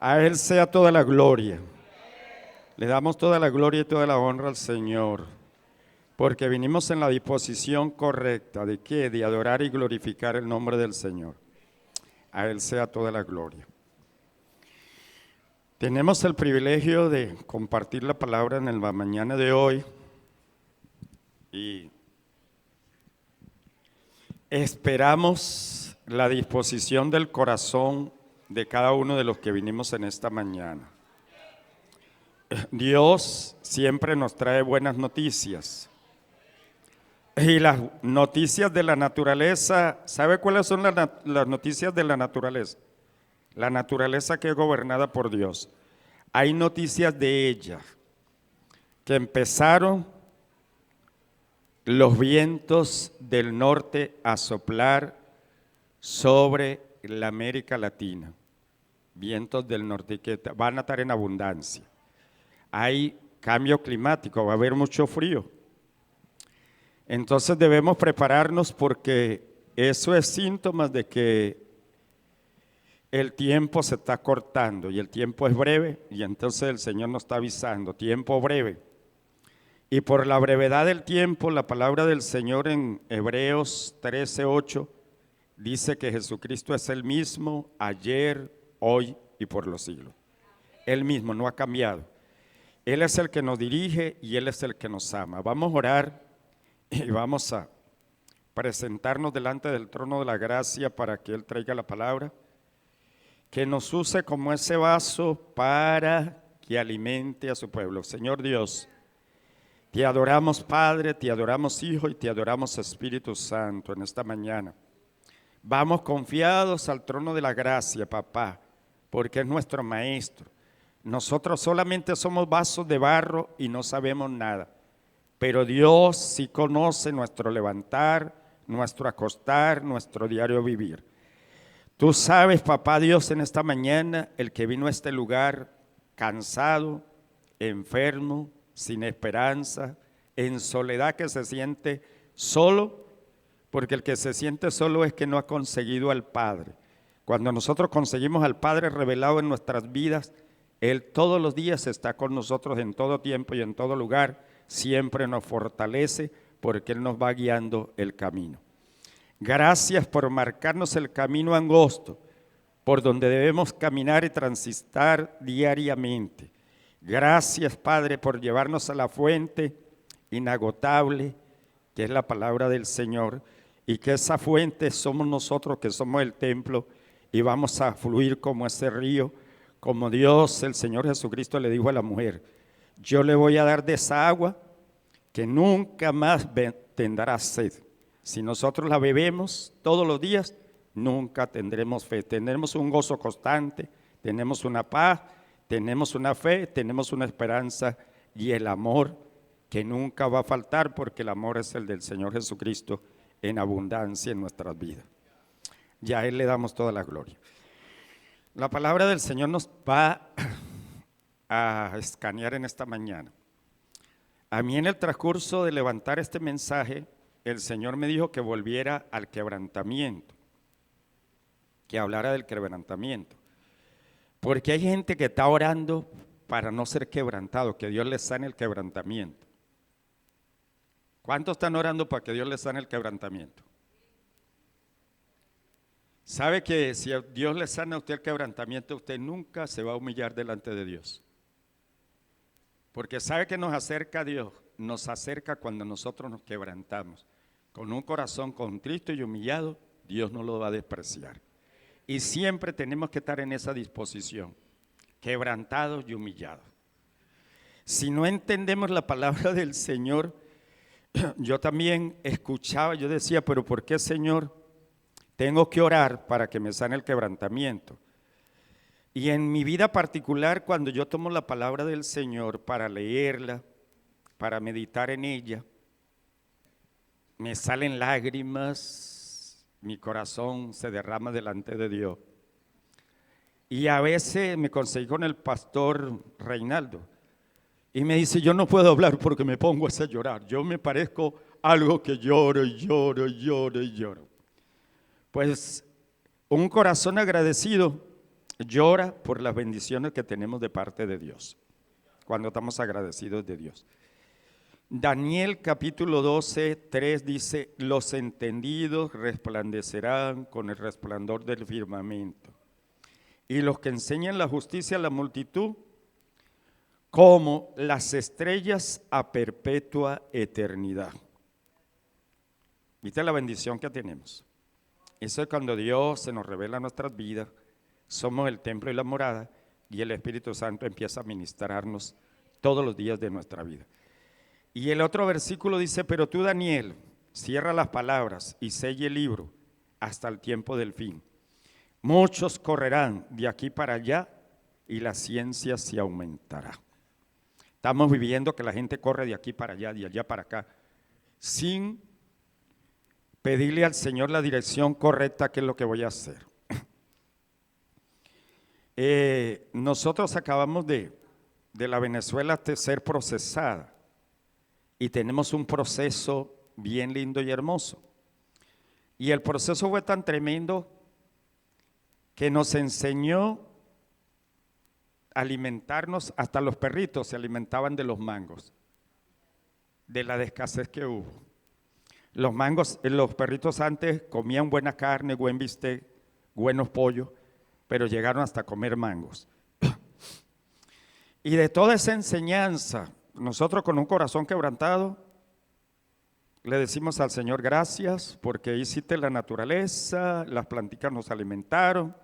A Él sea toda la gloria. Le damos toda la gloria y toda la honra al Señor, porque vinimos en la disposición correcta ¿de qué? De adorar y glorificar el nombre del Señor. A Él sea toda la gloria. Tenemos el privilegio de compartir la palabra en la mañana de hoy y esperamos la disposición del corazón de cada uno de los que vinimos en esta mañana. Dios siempre nos trae buenas noticias. Y las noticias de la naturaleza, ¿sabe cuáles son las noticias de la naturaleza? La naturaleza que es gobernada por Dios. Hay noticias de ella, que empezaron los vientos del norte a soplar sobre la América Latina. Vientos del norte que van a estar en abundancia. Hay cambio climático, va a haber mucho frío. Entonces debemos prepararnos porque eso es síntomas de que el tiempo se está cortando y el tiempo es breve y entonces el Señor nos está avisando, tiempo breve. Y por la brevedad del tiempo, la palabra del Señor en Hebreos 13:8 dice que Jesucristo es el mismo ayer, hoy y por los siglos. Él mismo no ha cambiado. Él es el que nos dirige y Él es el que nos ama. Vamos a orar y vamos a presentarnos delante del trono de la gracia para que Él traiga la palabra, que nos use como ese vaso para que alimente a su pueblo. Señor Dios, te adoramos Padre, te adoramos Hijo y te adoramos Espíritu Santo en esta mañana. Vamos confiados al trono de la gracia, papá, porque es nuestro Maestro. Nosotros solamente somos vasos de barro y no sabemos nada, pero Dios sí conoce nuestro levantar, nuestro acostar, nuestro diario vivir. Tú sabes, papá Dios, en esta mañana, el que vino a este lugar cansado, enfermo, sin esperanza, en soledad, que se siente solo, porque el que se siente solo es que no ha conseguido al Padre. Cuando nosotros conseguimos al Padre revelado en nuestras vidas, Él todos los días está con nosotros en todo tiempo y en todo lugar, siempre nos fortalece porque Él nos va guiando el camino. Gracias por marcarnos el camino angosto, por donde debemos caminar y transitar diariamente. Gracias, Padre, por llevarnos a la fuente inagotable, que es la palabra del Señor, y que esa fuente somos nosotros, que somos el templo, y vamos a fluir como ese río, como Dios, el Señor Jesucristo le dijo a la mujer, yo le voy a dar de esa agua que nunca más tendrá sed. Si nosotros la bebemos todos los días, nunca tendremos fe. Tendremos un gozo constante, tenemos una paz, tenemos una fe, tenemos una esperanza y el amor que nunca va a faltar, porque el amor es el del Señor Jesucristo en abundancia en nuestras vidas. Y a Él le damos toda la gloria. La palabra del Señor nos va a escanear en esta mañana. A mí, en el transcurso de levantar este mensaje, el Señor me dijo que volviera al quebrantamiento, que hablara del quebrantamiento, porque hay gente que está orando para no ser quebrantado, que Dios les sane el quebrantamiento. ¿Cuántos están orando para que Dios les sane el quebrantamiento? ¿Sabe que si Dios le sana a usted el quebrantamiento, usted nunca se va a humillar delante de Dios? Porque sabe que nos acerca a Dios, nos acerca cuando nosotros nos quebrantamos. Con un corazón contrito y humillado, Dios no lo va a despreciar. Y siempre tenemos que estar en esa disposición, quebrantados y humillados. Si no entendemos la palabra del Señor, yo también escuchaba, yo decía, pero ¿por qué, Señor, tengo que orar para que me sane el quebrantamiento? Y en mi vida particular, cuando yo tomo la palabra del Señor para leerla, para meditar en ella, me salen lágrimas, mi corazón se derrama delante de Dios. Y a veces me conseguí con el pastor Reinaldo y me dice, yo no puedo hablar porque me pongo a llorar. Yo me parezco algo que lloro y lloro y lloro y lloro. Pues un corazón agradecido llora por las bendiciones que tenemos de parte de Dios, cuando estamos agradecidos de Dios. Daniel capítulo 12, 3 dice: los entendidos resplandecerán con el resplandor del firmamento, y los que enseñan la justicia a la multitud, como las estrellas a perpetua eternidad. ¿Viste la bendición que tenemos? Eso es cuando Dios se nos revela nuestras vidas, somos el templo y la morada, y el Espíritu Santo empieza a ministrarnos todos los días de nuestra vida. Y el otro versículo dice: pero tú, Daniel, cierra las palabras y sella el libro hasta el tiempo del fin. Muchos correrán de aquí para allá y la ciencia se aumentará. Estamos viviendo que la gente corre de aquí para allá, de allá para acá, sin pedirle al Señor la dirección correcta, qué es lo que voy a hacer. Nosotros acabamos de la Venezuela de ser procesada y tenemos un proceso bien lindo y hermoso. Y el proceso fue tan tremendo que nos enseñó a alimentarnos, hasta los perritos se alimentaban de los mangos, de la escasez que hubo. Los mangos, los perritos antes comían buena carne, buen bistec, buenos pollos, pero llegaron hasta comer mangos. Y de toda esa enseñanza, nosotros con un corazón quebrantado, le decimos al Señor: gracias porque hiciste la naturaleza, las plantitas nos alimentaron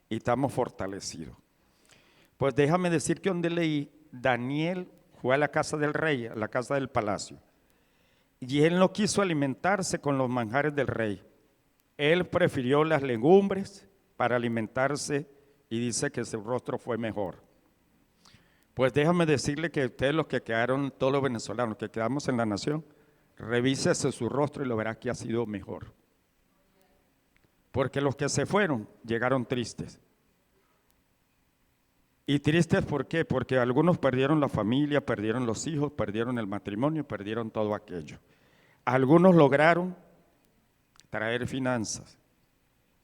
y estamos fortalecidos. Pues déjame decir que donde leí, Daniel fue a la casa del rey, a la casa del palacio, y él no quiso alimentarse con los manjares del rey. Él prefirió las legumbres para alimentarse y dice que su rostro fue mejor. Pues déjame decirle que ustedes, los que quedaron, todos los venezolanos que quedamos en la nación, revísese su rostro y lo verá que ha sido mejor. Porque los que se fueron llegaron tristes. Y tristes, ¿por qué? Porque algunos perdieron la familia, perdieron los hijos, perdieron el matrimonio, perdieron todo aquello. Algunos lograron traer finanzas,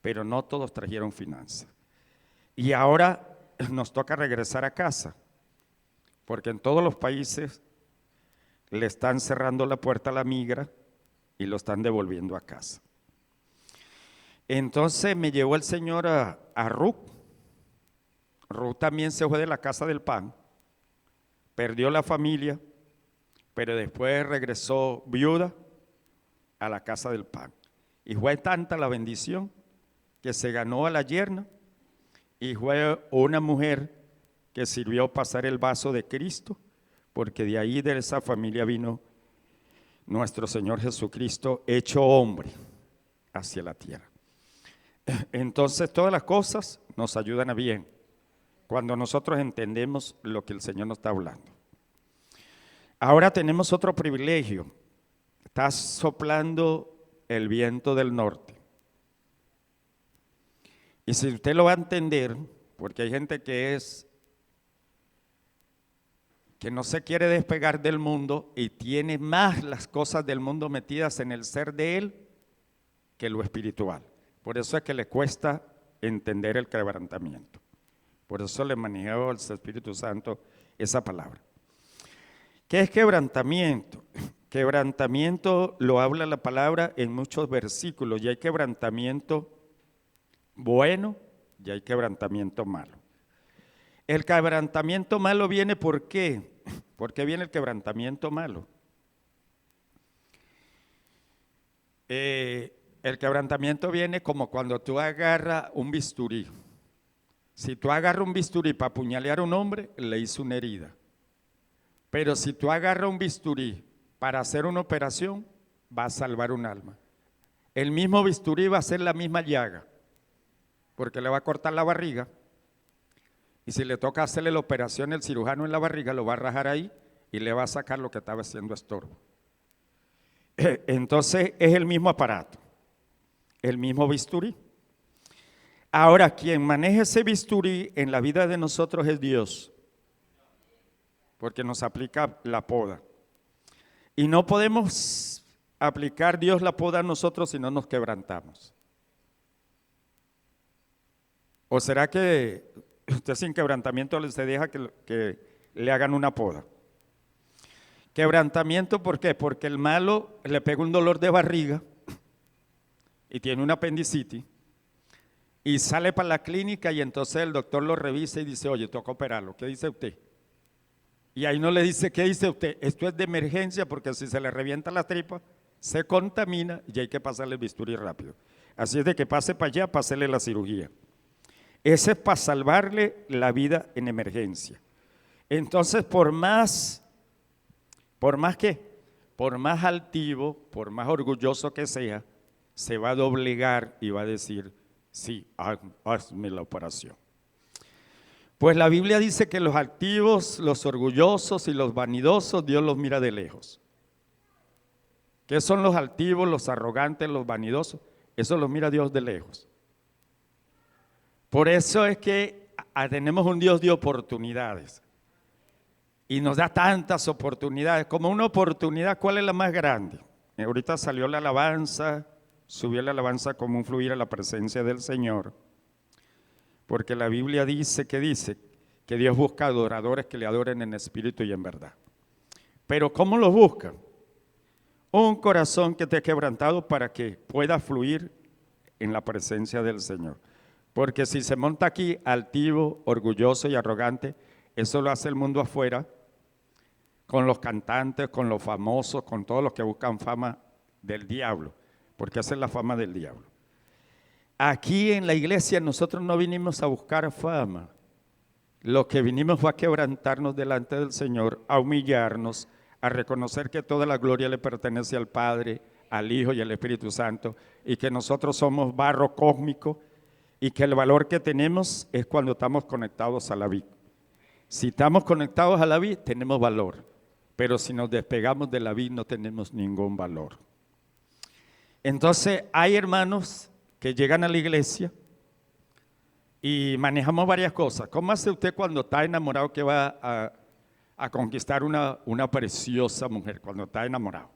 pero no todos trajeron finanzas. Y ahora nos toca regresar a casa, porque en todos los países le están cerrando la puerta a la migra y lo están devolviendo a casa. Entonces me llevó el Señor a Ruth. Ruth también se fue de la casa del pan, perdió la familia, pero después regresó viuda a la casa del pan. Y fue tanta la bendición que se ganó a la yerna y fue una mujer que sirvió pasar el vaso de Cristo, porque de ahí, de esa familia, vino nuestro Señor Jesucristo hecho hombre hacia la tierra. Entonces todas las cosas nos ayudan a bien cuando nosotros entendemos lo que el Señor nos está hablando. Ahora tenemos otro privilegio. Está soplando el viento del norte. Y si usted lo va a entender, porque hay gente que no se quiere despegar del mundo y tiene más las cosas del mundo metidas en el ser de él que lo espiritual. Por eso es que le cuesta entender el quebrantamiento. Por eso le manejó al Espíritu Santo esa palabra. ¿Qué es quebrantamiento? Quebrantamiento lo habla la palabra en muchos versículos, y hay quebrantamiento bueno y hay quebrantamiento malo. El quebrantamiento malo viene, ¿por qué? ¿Por qué viene el quebrantamiento malo? El quebrantamiento viene como cuando tú agarras un bisturí. Si tú agarras un bisturí para apuñalear a un hombre, le hizo una herida. Pero si tú agarras un bisturí para hacer una operación, va a salvar un alma. El mismo bisturí va a hacer la misma llaga, porque le va a cortar la barriga. Y si le toca hacerle la operación el cirujano en la barriga, lo va a rajar ahí y le va a sacar lo que estaba haciendo estorbo. Entonces es el mismo aparato, el mismo bisturí. Ahora, quien maneja ese bisturí en la vida de nosotros es Dios, porque nos aplica la poda. Y no podemos aplicar Dios la poda a nosotros si no nos quebrantamos. ¿O será que usted sin quebrantamiento se deja que le hagan una poda? Quebrantamiento, ¿por qué? Porque el malo le pega un dolor de barriga y tiene una apendicitis y sale para la clínica y entonces el doctor lo revisa y dice, oye, toca operarlo, ¿qué dice usted? Y ahí no le dice, ¿qué dice usted? Esto es de emergencia porque si se le revienta la tripa, se contamina y hay que pasarle el bisturí rápido. Así es de que pase para allá, pásele la cirugía. Ese es para salvarle la vida en emergencia. Entonces, por más altivo, por más orgulloso que sea, se va a doblegar y va a decir, sí, hazme la operación. Pues la Biblia dice que los altivos, los orgullosos y los vanidosos, Dios los mira de lejos. ¿Qué son los altivos, los arrogantes, los vanidosos? Eso los mira Dios de lejos. Por eso es que tenemos un Dios de oportunidades. Y nos da tantas oportunidades. Como una oportunidad, ¿cuál es la más grande? Ahorita salió la alabanza, subió la alabanza como un fluir a la presencia del Señor. Porque la Biblia dice que Dios busca adoradores que le adoren en espíritu y en verdad. Pero ¿cómo los busca? Un corazón que esté quebrantado para que pueda fluir en la presencia del Señor. Porque si se monta aquí altivo, orgulloso y arrogante, eso lo hace el mundo afuera, con los cantantes, con los famosos, con todos los que buscan fama del diablo, porque esa es la fama del diablo. Aquí en la iglesia nosotros no vinimos a buscar fama, lo que vinimos fue a quebrantarnos delante del Señor, a humillarnos, a reconocer que toda la gloria le pertenece al Padre, al Hijo y al Espíritu Santo, y que nosotros somos barro cósmico, y que el valor que tenemos es cuando estamos conectados a la vid. Si estamos conectados a la vid, tenemos valor, pero si nos despegamos de la vid no tenemos ningún valor. Entonces hay hermanos que llegan a la iglesia y manejamos varias cosas. ¿Cómo hace usted cuando está enamorado que va a conquistar una preciosa mujer? Cuando está enamorado,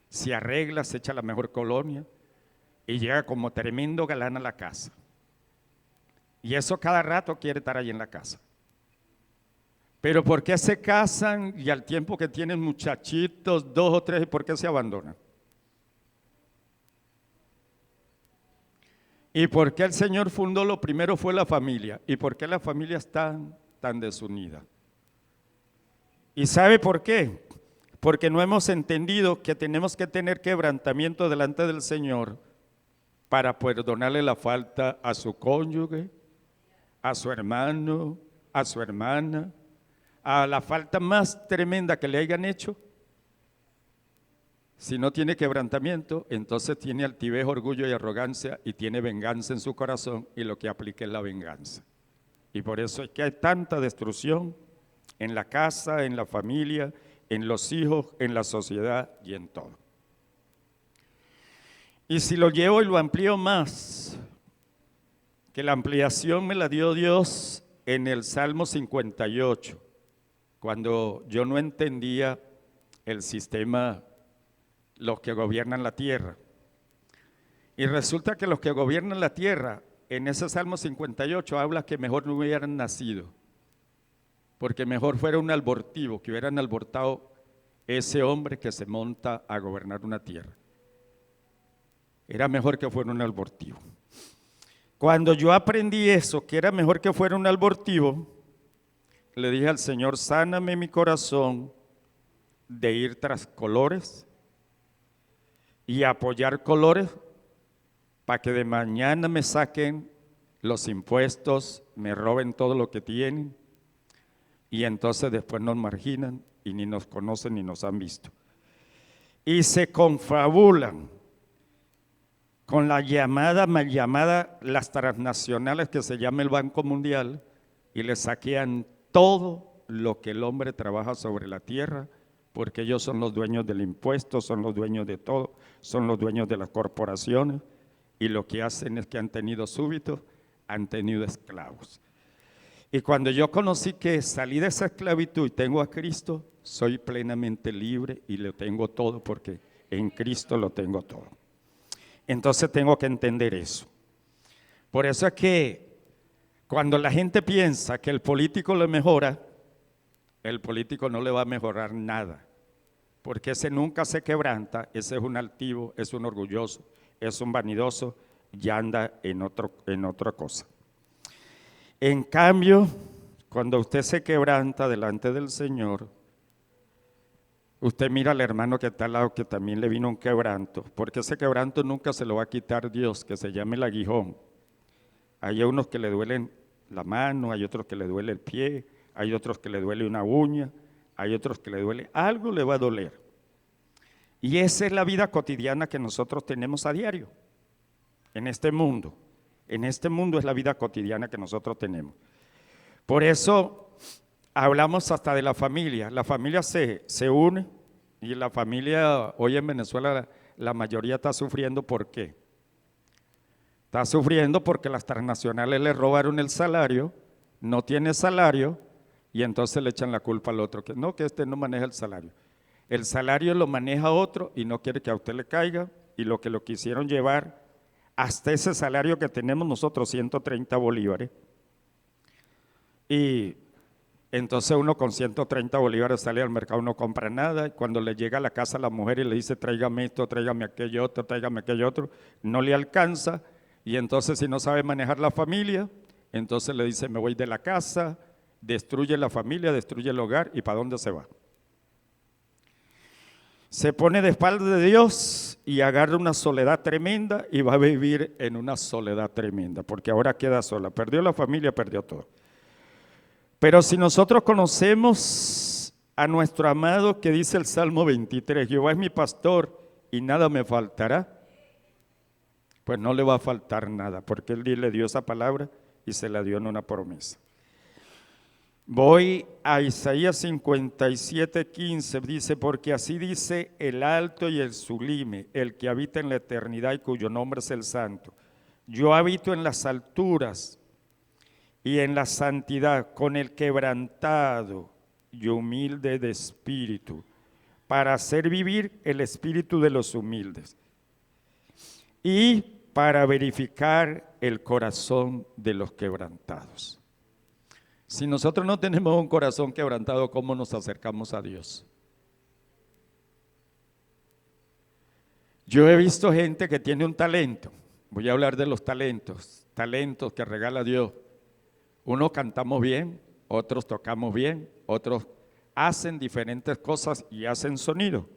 se arregla, se echa la mejor colonia y llega como tremendo galán a la casa. Y eso cada rato quiere estar ahí en la casa. Pero ¿por qué se casan y al tiempo que tienen muchachitos, 2 o 3, por qué se abandonan? ¿Y por qué el Señor fundó lo primero fue la familia? ¿Y por qué la familia está tan desunida? ¿Y sabe por qué? Porque no hemos entendido que tenemos que tener quebrantamiento delante del Señor para perdonarle la falta a su cónyuge, a su hermano, a su hermana, a la falta más tremenda que le hayan hecho. Si no tiene quebrantamiento, entonces tiene altivez, orgullo y arrogancia y tiene venganza en su corazón y lo que aplica es la venganza. Y por eso es que hay tanta destrucción en la casa, en la familia, en los hijos, en la sociedad y en todo. Y si lo llevo y lo amplío más, que la ampliación me la dio Dios en el Salmo 58, cuando yo no entendía el sistema, los que gobiernan la tierra. Y resulta que los que gobiernan la tierra, en ese Salmo 58 habla que mejor no hubieran nacido, porque mejor fuera un abortivo, que hubieran abortado ese hombre que se monta a gobernar una tierra. Era mejor que fuera un abortivo. Cuando yo aprendí eso, que era mejor que fuera un abortivo, le dije al Señor, sáname mi corazón de ir tras colores y apoyar colores para que de mañana me saquen los impuestos, me roben todo lo que tienen y entonces después nos marginan y ni nos conocen ni nos han visto. Y se confabulan con la mal llamada, las transnacionales que se llama el Banco Mundial y le saquean todo lo que el hombre trabaja sobre la tierra, porque ellos son los dueños del impuesto, son los dueños de todo, son los dueños de las corporaciones y lo que hacen es que han tenido súbitos, han tenido esclavos. Y cuando yo conocí que salí de esa esclavitud y tengo a Cristo, soy plenamente libre y lo tengo todo porque en Cristo lo tengo todo. Entonces tengo que entender eso. Por eso es que Cuando la gente piensa que el político le mejora, el político no le va a mejorar nada, porque ese nunca se quebranta, ese es un altivo, es un orgulloso, es un vanidoso y anda en otra cosa. En cambio, cuando usted se quebranta delante del Señor, usted mira al hermano que está al lado que también le vino un quebranto, porque ese quebranto nunca se lo va a quitar Dios, que se llame el aguijón. Hay unos que le duelen la mano, hay otros que le duele el pie, hay otros que le duele una uña, hay otros que le duele, algo le va a doler. Y esa es la vida cotidiana que nosotros tenemos a diario, en este mundo. En este mundo es la vida cotidiana que nosotros tenemos. Por eso hablamos hasta de la familia. La familia se une y la familia hoy en Venezuela la mayoría está sufriendo. ¿Por qué? Está sufriendo porque las transnacionales le robaron el salario, no tiene salario y entonces le echan la culpa al otro, que este no maneja el salario. El salario lo maneja otro y no quiere que a usted le caiga y lo que lo quisieron llevar hasta ese salario que tenemos nosotros, 130 bolívares. Y entonces uno con 130 bolívares sale al mercado, no compra nada, y cuando le llega a la casa a la mujer y le dice tráigame esto, tráigame aquello otro, no le alcanza, y entonces si no sabe manejar la familia, entonces le dice me voy de la casa, destruye la familia, destruye el hogar, ¿y para dónde se va? Se pone de espaldas de Dios y agarra una soledad tremenda y va a vivir en una soledad tremenda, porque ahora queda sola, perdió la familia, perdió todo. Pero si nosotros conocemos a nuestro amado que dice el Salmo 23, Jehová es mi pastor y nada me faltará, pues no le va a faltar nada, porque Él le dio esa palabra y se la dio en una promesa. Voy a Isaías 57:15, dice, porque así dice el alto y el sublime, el que habita en la eternidad y cuyo nombre es el santo. Yo habito en las alturas y en la santidad, con el quebrantado y humilde de espíritu, para hacer vivir el espíritu de los humildes y para verificar el corazón de los quebrantados. Si nosotros no tenemos un corazón quebrantado, ¿cómo nos acercamos a Dios? Yo he visto gente que tiene un talento, voy a hablar de los talentos que regala Dios. Unos cantamos bien, otros tocamos bien, otros hacen diferentes cosas y hacen sonido.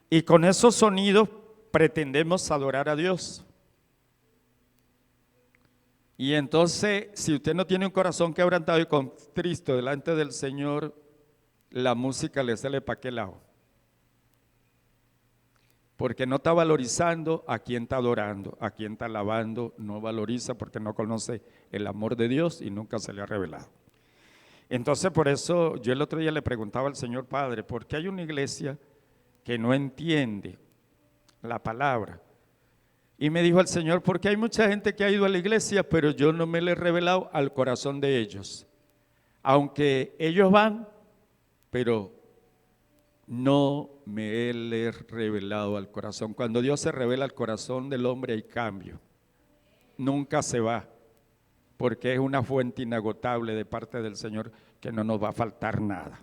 Y con esos sonidos pretendemos adorar a Dios. Y entonces, si usted no tiene un corazón quebrantado y contrito delante del Señor, la música le sale para qué lado. Porque no está valorizando a quien está adorando, a quien está alabando, no valoriza porque no conoce el amor de Dios y nunca se le ha revelado. Entonces, por eso yo el otro día le preguntaba al Señor Padre, ¿por qué hay una iglesia que no entiende la palabra? Y me dijo el Señor, porque hay mucha gente que ha ido a la iglesia, pero yo no me le he revelado al corazón de ellos. Aunque ellos van, pero no me he revelado al corazón. Cuando Dios se revela al corazón del hombre hay cambio. Nunca se va, porque es una fuente inagotable de parte del Señor que no nos va a faltar nada.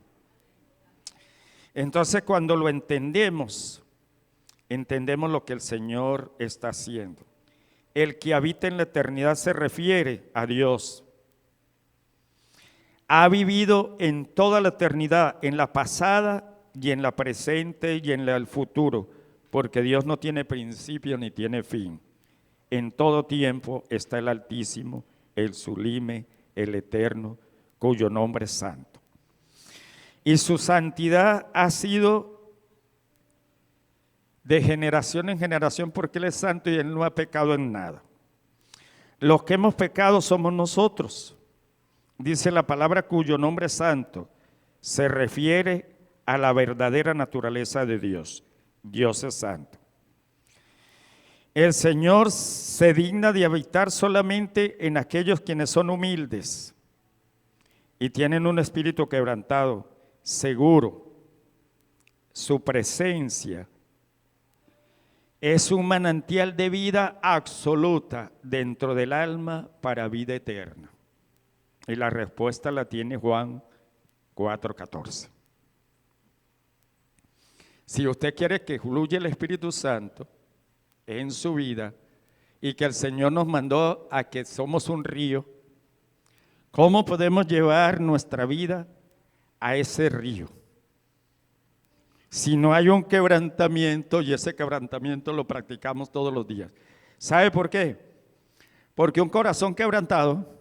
Entonces, cuando lo entendemos lo que el Señor está haciendo. El que habita en la eternidad se refiere a Dios. Ha vivido en toda la eternidad, en la pasada y en la presente y en el futuro, porque Dios no tiene principio ni tiene fin. En todo tiempo está el Altísimo, el Sublime, el Eterno, cuyo nombre es santo. Y su santidad ha sido de generación en generación, porque Él es santo y Él no ha pecado en nada. Los que hemos pecado somos nosotros. Dice la palabra cuyo nombre es santo, se refiere a la verdadera naturaleza de Dios. Dios es santo. El Señor se digna de habitar solamente en aquellos quienes son humildes y tienen un espíritu quebrantado, seguro. Su presencia es un manantial de vida absoluta dentro del alma para vida eterna. Y la respuesta la tiene Juan 4:14. Si usted quiere que fluya el Espíritu Santo en su vida y que el Señor nos mandó a que somos un río, ¿cómo podemos llevar nuestra vida a ese río? Si no hay un quebrantamiento, y ese quebrantamiento lo practicamos todos los días. ¿Sabe por qué? Porque un corazón quebrantado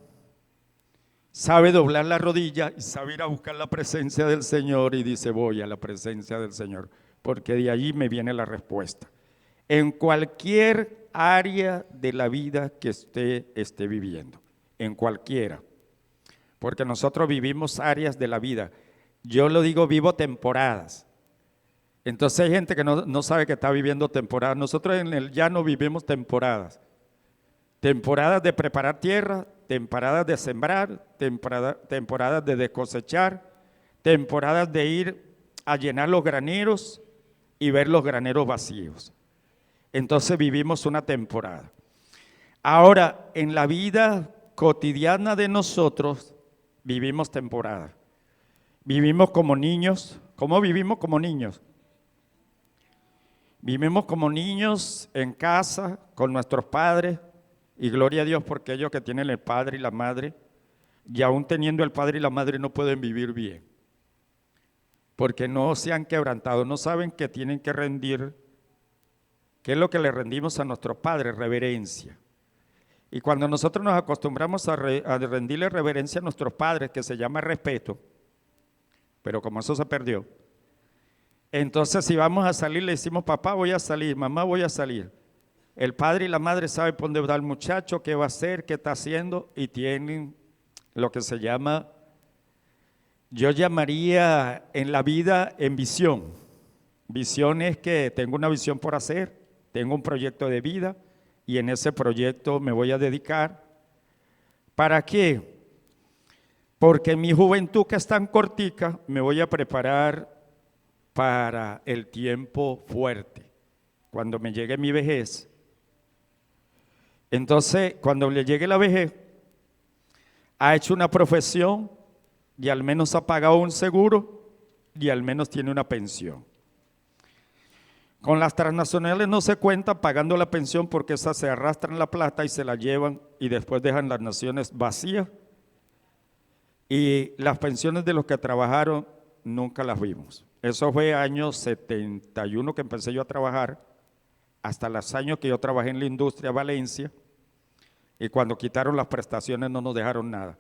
sabe doblar la rodilla y sabe ir a buscar la presencia del Señor y dice, voy a la presencia del Señor, porque de allí me viene la respuesta. En cualquier área de la vida que usted esté viviendo, en cualquiera, porque nosotros vivimos áreas de la vida. Yo lo digo, vivo temporadas. Entonces hay gente que no sabe que está viviendo temporadas. Nosotros en el llano vivimos temporadas. Temporadas de preparar tierra, temporadas de sembrar, temporadas de cosechar, temporadas de ir a llenar los graneros y ver los graneros vacíos. Entonces vivimos una temporada. Ahora, en la vida cotidiana de nosotros, vivimos temporada. Vivimos como niños. ¿Cómo vivimos como niños? Vivimos como niños en casa con nuestros padres, y gloria a Dios porque ellos que tienen el padre y la madre, y aún teniendo el padre y la madre no pueden vivir bien, porque no se han quebrantado, no saben que tienen que rendir. ¿Qué es lo que le rendimos a nuestros padres? Reverencia. Y cuando nosotros nos acostumbramos a rendirle reverencia a nuestros padres, que se llama respeto, pero como eso se perdió, entonces si vamos a salir le decimos, papá voy a salir, mamá voy a salir. El padre y la madre saben por dónde va el muchacho, qué va a hacer, qué está haciendo, y tienen lo que se llama, yo llamaría en la vida en visión. Visión es que tengo una visión por hacer, tengo un proyecto de vida y en ese proyecto me voy a dedicar. ¿Para qué? Porque en mi juventud, que es tan cortica, me voy a preparar para el tiempo fuerte, cuando me llegue mi vejez. Entonces, cuando le llegue la vejez, ha hecho una profesión y al menos ha pagado un seguro y al menos tiene una pensión. Con las transnacionales no se cuenta pagando la pensión porque esas se arrastran la plata y se la llevan y después dejan las naciones vacías. Y las pensiones de los que trabajaron nunca las vimos. Eso fue año 71 que empecé yo a trabajar, hasta los años que yo trabajé en la industria Valencia, y cuando quitaron las prestaciones no nos dejaron nada.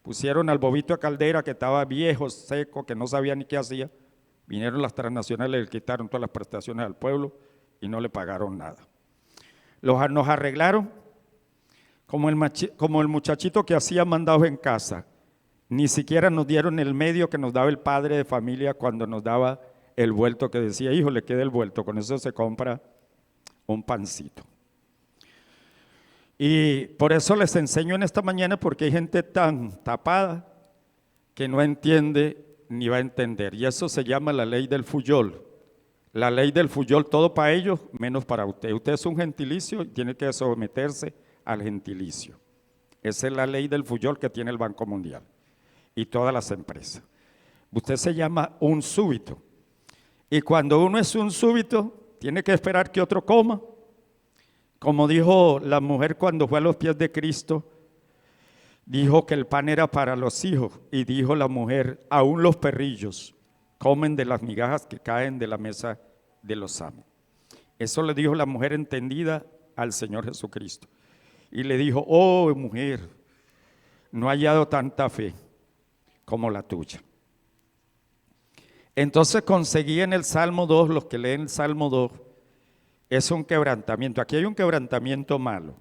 Pusieron al bobito de Caldera que estaba viejo, seco, que no sabía ni qué hacía. Vinieron las transnacionales, le quitaron todas las prestaciones al pueblo y no le pagaron nada. Nos arreglaron como el muchachito que hacía mandados en casa. Ni siquiera nos dieron el medio que nos daba el padre de familia cuando nos daba el vuelto, que decía, hijo, le queda el vuelto, con eso se compra un pancito. Y por eso les enseño en esta mañana, porque hay gente tan tapada que no entiende ni va a entender. Y eso se llama la ley del Fuyol. La ley del Fuyol, todo para ellos, menos para usted. Usted es un gentilicio y tiene que someterse al gentilicio. Esa es la ley del Fuyol que tiene el Banco Mundial y todas las empresas. Usted se llama un súbito. Y cuando uno es un súbito, tiene que esperar que otro coma. Como dijo la mujer cuando fue a los pies de Cristo, dijo que el pan era para los hijos, y dijo la mujer, aún los perrillos comen de las migajas que caen de la mesa de los amos. Eso le dijo la mujer entendida al Señor Jesucristo. Y le dijo, oh mujer, no he hallado tanta fe como la tuya. Entonces conseguí en el Salmo 2, los que leen el Salmo 2, es un quebrantamiento. Aquí hay un quebrantamiento malo.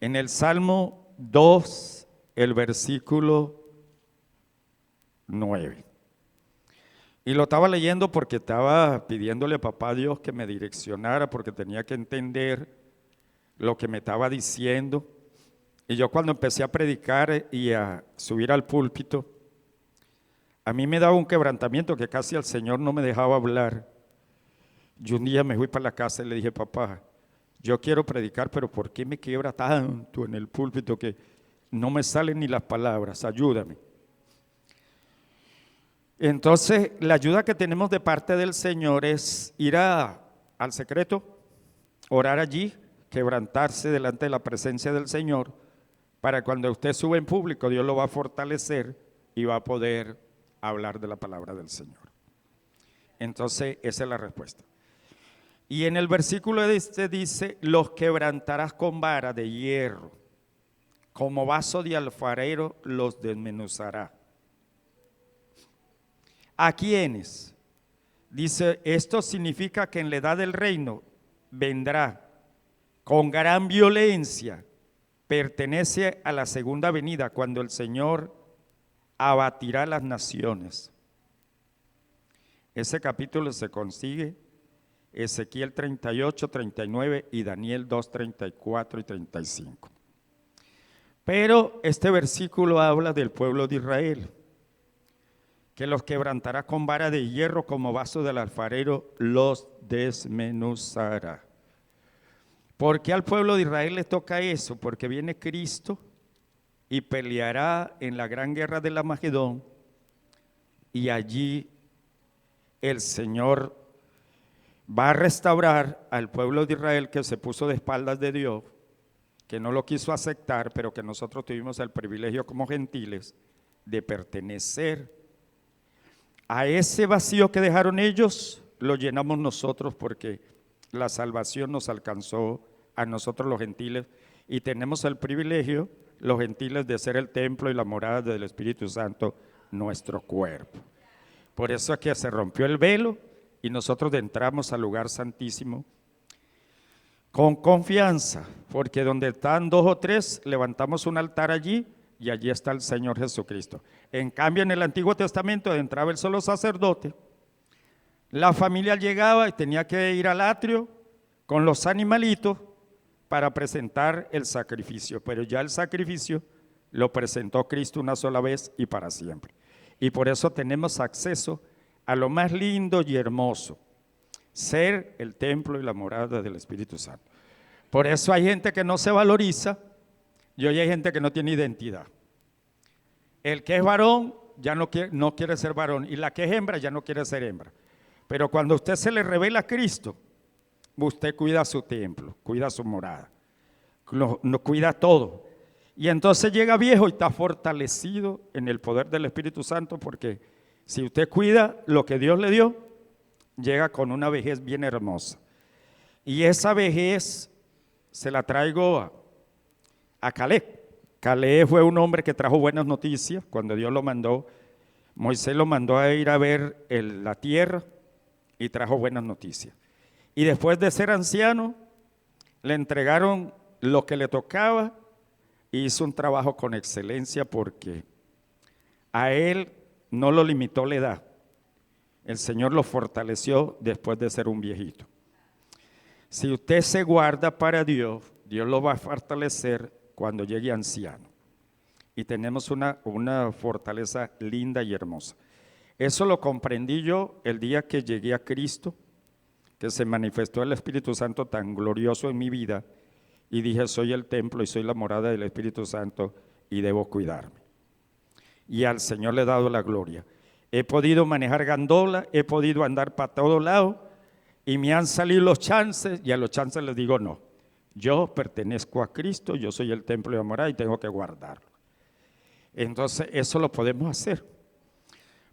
En el Salmo 2, el versículo 9. Y lo estaba leyendo porque estaba pidiéndole a papá Dios que me direccionara, porque tenía que entender lo que me estaba diciendo. Y yo cuando empecé a predicar y a subir al púlpito, a mí me daba un quebrantamiento que casi el Señor no me dejaba hablar. Yo un día me fui para la casa y le dije, papá, yo quiero predicar, pero ¿por qué me quiebra tanto en el púlpito que no me salen ni las palabras? Ayúdame. Entonces, la ayuda que tenemos de parte del Señor es ir al secreto, orar allí, quebrantarse delante de la presencia del Señor, para cuando usted sube en público, Dios lo va a fortalecer y va a poder hablar de la palabra del Señor. Entonces, esa es la respuesta. Y en el versículo dice, los quebrantarás con vara de hierro, como vaso de alfarero los desmenuzará. ¿A quiénes? Dice, esto significa que en la edad del reino vendrá con gran violencia, pertenece a la segunda venida, cuando el Señor abatirá las naciones. Ese capítulo se consigue Ezequiel 38, 39 y Daniel 2, 34 y 35. Pero este versículo habla del pueblo de Israel, que los quebrantará con vara de hierro, como vaso del alfarero los desmenuzará. ¿Por qué al pueblo de Israel le toca eso? Porque viene Cristo y peleará en la gran guerra del Armagedón, y allí el Señor va a restaurar al pueblo de Israel que se puso de espaldas de Dios, que no lo quiso aceptar, pero que nosotros tuvimos el privilegio como gentiles de pertenecer a ese vacío que dejaron ellos. Lo llenamos nosotros, porque la salvación nos alcanzó a nosotros los gentiles, y tenemos el privilegio, los gentiles, de ser el templo y la morada del Espíritu Santo, nuestro cuerpo. Por eso es que se rompió el velo y nosotros entramos al lugar santísimo con confianza, porque donde están 2 o 3, levantamos un altar allí y allí está el Señor Jesucristo. En cambio, en el Antiguo Testamento entraba el solo sacerdote, la familia llegaba y tenía que ir al atrio con los animalitos para presentar el sacrificio, pero ya el sacrificio lo presentó Cristo una sola vez y para siempre. Y por eso tenemos acceso a lo más lindo y hermoso, ser el templo y la morada del Espíritu Santo. Por eso hay gente que no se valoriza y hoy hay gente que no tiene identidad. El que es varón ya no quiere ser varón, y la que es hembra ya no quiere ser hembra. Pero cuando a usted se le revela a Cristo, usted cuida su templo, cuida su morada, no cuida todo. Y entonces llega viejo y está fortalecido en el poder del Espíritu Santo, porque si usted cuida lo que Dios le dio, llega con una vejez bien hermosa. Y esa vejez se la traigo a Caleb. Caleb fue un hombre que trajo buenas noticias cuando Dios lo mandó. Moisés lo mandó a ir a ver la tierra y trajo buenas noticias. Y después de ser anciano, le entregaron lo que le tocaba y hizo un trabajo con excelencia, porque a él no lo limitó la edad. El Señor lo fortaleció después de ser un viejito. Si usted se guarda para Dios, Dios lo va a fortalecer cuando llegue anciano. Y tenemos una fortaleza linda y hermosa. Eso lo comprendí yo el día que llegué a Cristo, que se manifestó el Espíritu Santo tan glorioso en mi vida, y dije, soy el templo y soy la morada del Espíritu Santo y debo cuidarme. Y al Señor le he dado la gloria. He podido manejar gandola, he podido andar para todos lados, y me han salido los chances, y a los chances les digo no. Yo pertenezco a Cristo, yo soy el templo y la morada y tengo que guardarlo. Entonces eso lo podemos hacer.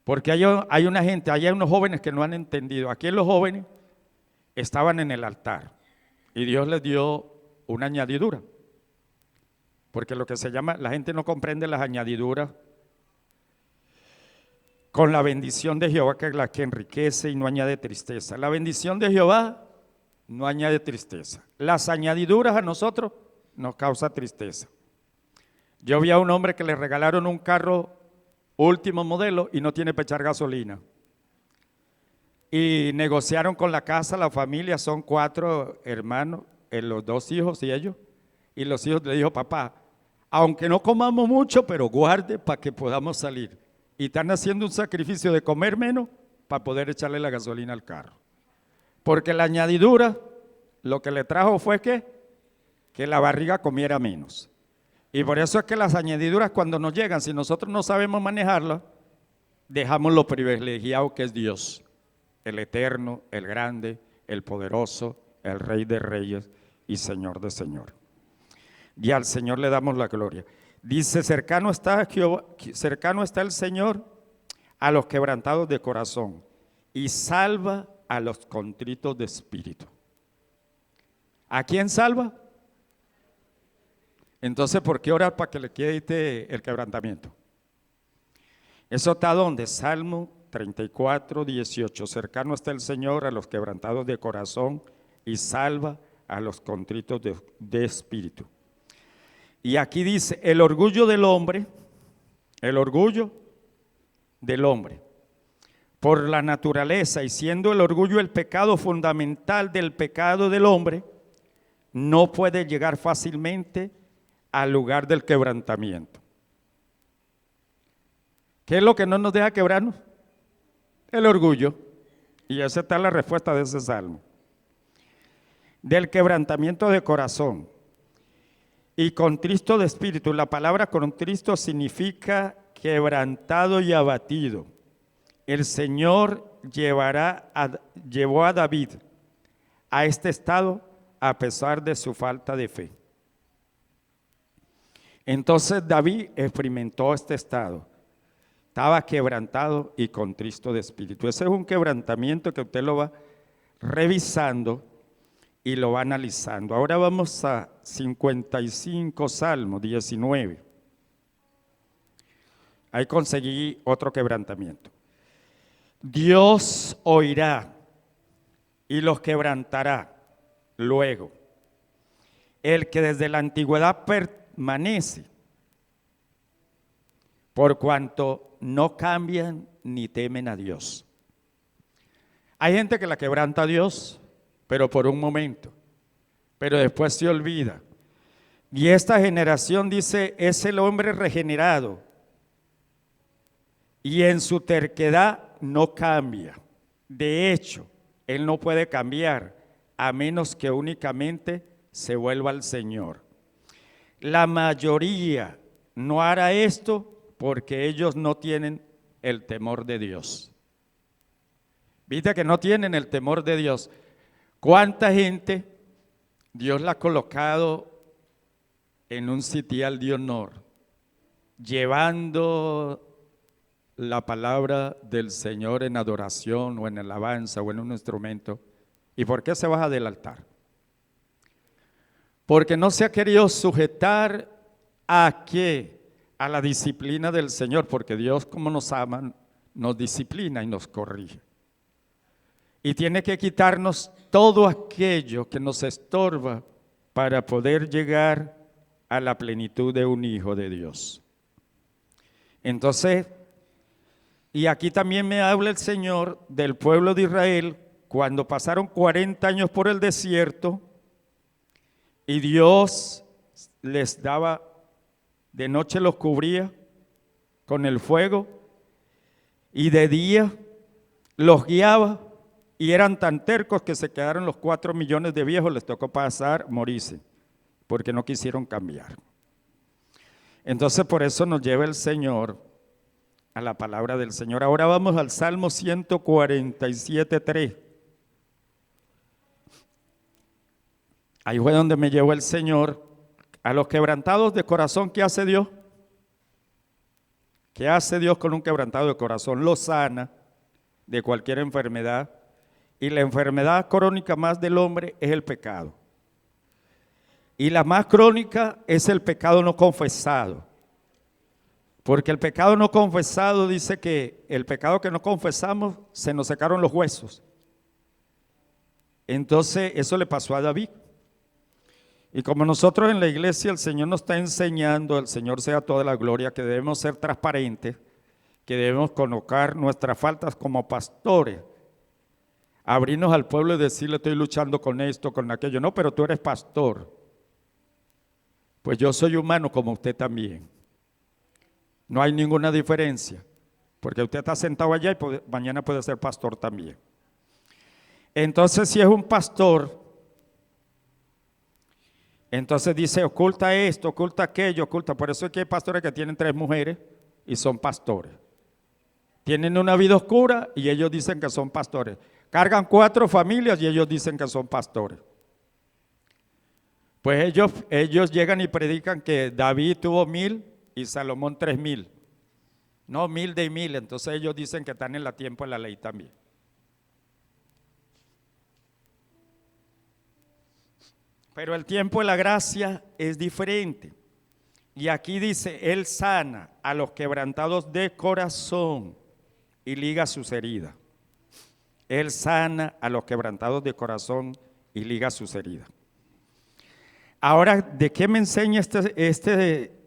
Porque hay una gente, hay unos jóvenes que no han entendido. Aquí los jóvenes estaban en el altar y Dios les dio una añadidura. Porque lo que se llama, la gente no comprende las añadiduras con la bendición de Jehová, que es la que enriquece y no añade tristeza. La bendición de Jehová no añade tristeza. Las añadiduras a nosotros nos causa tristeza. Yo vi a un hombre que le regalaron un carro último modelo y no tiene para echar gasolina. Y negociaron con la casa, la familia, son 4 hermanos, los 2 hijos y ellos. Y los hijos le dijo, papá, aunque no comamos mucho, pero guarde para que podamos salir. Y están haciendo un sacrificio de comer menos para poder echarle la gasolina al carro. Porque la añadidura lo que le trajo fue que la barriga comiera menos. Y por eso es que las añadiduras cuando nos llegan, si nosotros no sabemos manejarlas, dejamos lo privilegiado que es Dios, el eterno, el grande, el poderoso, el Rey de reyes y Señor de señores. Y al Señor le damos la gloria. Dice, cercano está Jehová, cercano está el Señor a los quebrantados de corazón y salva a los contritos de espíritu. ¿A quién salva? Entonces, ¿por qué orar para que le quite el quebrantamiento? ¿Eso está dónde? Salmo 34, 18. Cercano está el Señor a los quebrantados de corazón y salva a los contritos de espíritu. Y aquí dice, el orgullo del hombre, por la naturaleza y siendo el orgullo el pecado fundamental del pecado del hombre, no puede llegar fácilmente al lugar del quebrantamiento. ¿Qué es lo que no nos deja quebrarnos? El orgullo. Y esa está la respuesta de ese salmo. Del quebrantamiento de corazón y contristo de espíritu. La palabra contristo significa quebrantado y abatido. El Señor llevó a David a este estado a pesar de su falta de fe. Entonces David experimentó este estado. Estaba quebrantado y contristo de espíritu. Ese es un quebrantamiento que usted lo va revisando y lo va analizando. Ahora vamos a 55, Salmo 19. Ahí conseguí otro quebrantamiento. Dios oirá y los quebrantará luego. El que desde la antigüedad permanece, por cuanto no cambian ni temen a Dios. Hay gente que la quebranta a Dios, pero por un momento, pero después se olvida. Y esta generación dice, es el hombre regenerado y en su terquedad no cambia. De hecho, él no puede cambiar a menos que únicamente se vuelva al Señor. La mayoría no hará esto porque ellos no tienen el temor de Dios. Viste que no tienen el temor de Dios. ¿Cuánta gente Dios la ha colocado en un sitial de honor, llevando la palabra del Señor en adoración o en alabanza o en un instrumento? ¿Y por qué se baja del altar? Porque no se ha querido sujetar ¿a qué? A la disciplina del Señor, porque Dios, como nos ama, nos disciplina y nos corrige. Y tiene que quitarnos todo aquello que nos estorba para poder llegar a la plenitud de un hijo de Dios. Entonces, y aquí también me habla el Señor del pueblo de Israel cuando pasaron 40 años por el desierto y Dios les daba, de noche los cubría con el fuego y de día los guiaba. Y eran tan tercos que se quedaron los 4 millones de viejos, les tocó pasar, morirse, porque no quisieron cambiar. Entonces por eso nos lleva el Señor a la palabra del Señor. Ahora vamos al Salmo 147:3. Ahí fue donde me llevó el Señor. A los quebrantados de corazón, ¿qué hace Dios? ¿Qué hace Dios con un quebrantado de corazón? Lo sana de cualquier enfermedad. Y la enfermedad crónica más del hombre es el pecado. Y la más crónica es el pecado no confesado. Porque el pecado no confesado dice que el pecado que no confesamos se nos secaron los huesos. Entonces eso le pasó a David. Y como nosotros en la iglesia el Señor nos está enseñando, el Señor sea toda la gloria, que debemos ser transparentes, que debemos colocar nuestras faltas como pastores. Abrirnos al pueblo y decirle estoy luchando con esto, con aquello. No, pero tú eres pastor. Pues yo soy humano como usted también. No hay ninguna diferencia. Porque usted está sentado allá y mañana puede ser pastor también. Entonces, si es un pastor, entonces dice, oculta esto, oculta aquello, oculta. Por eso es que hay pastores que tienen 3 mujeres y son pastores. Tienen una vida oscura y ellos dicen que son pastores. Cargan 4 familias y ellos dicen que son pastores. Pues ellos llegan y predican que David tuvo 1000 y Salomón 3000. No, 1000 de 1000. Entonces ellos dicen que están en la tiempo de la ley también. Pero el tiempo de la gracia es diferente. Y aquí dice, Él sana a los quebrantados de corazón y liga sus heridas. Él sana a los quebrantados de corazón y liga sus heridas. Ahora, ¿de qué me enseña este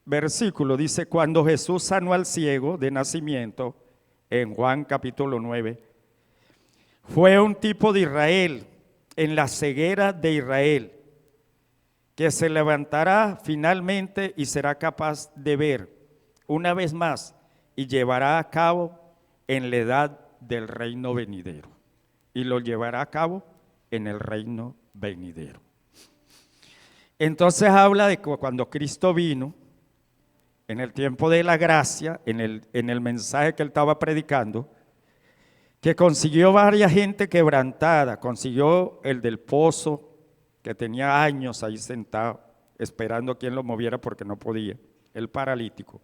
versículo? Dice, cuando Jesús sanó al ciego de nacimiento, en Juan capítulo 9, fue un tipo de Israel, en la ceguera de Israel, que se levantará finalmente y será capaz de ver una vez más y llevará a cabo en la edad del reino venidero. Y lo llevará a cabo en el reino venidero. Entonces habla de que cuando Cristo vino, en el tiempo de la gracia, en el mensaje que él estaba predicando, que consiguió varias gente quebrantada, consiguió el del pozo, que tenía años ahí sentado, esperando a quien lo moviera porque no podía, el paralítico.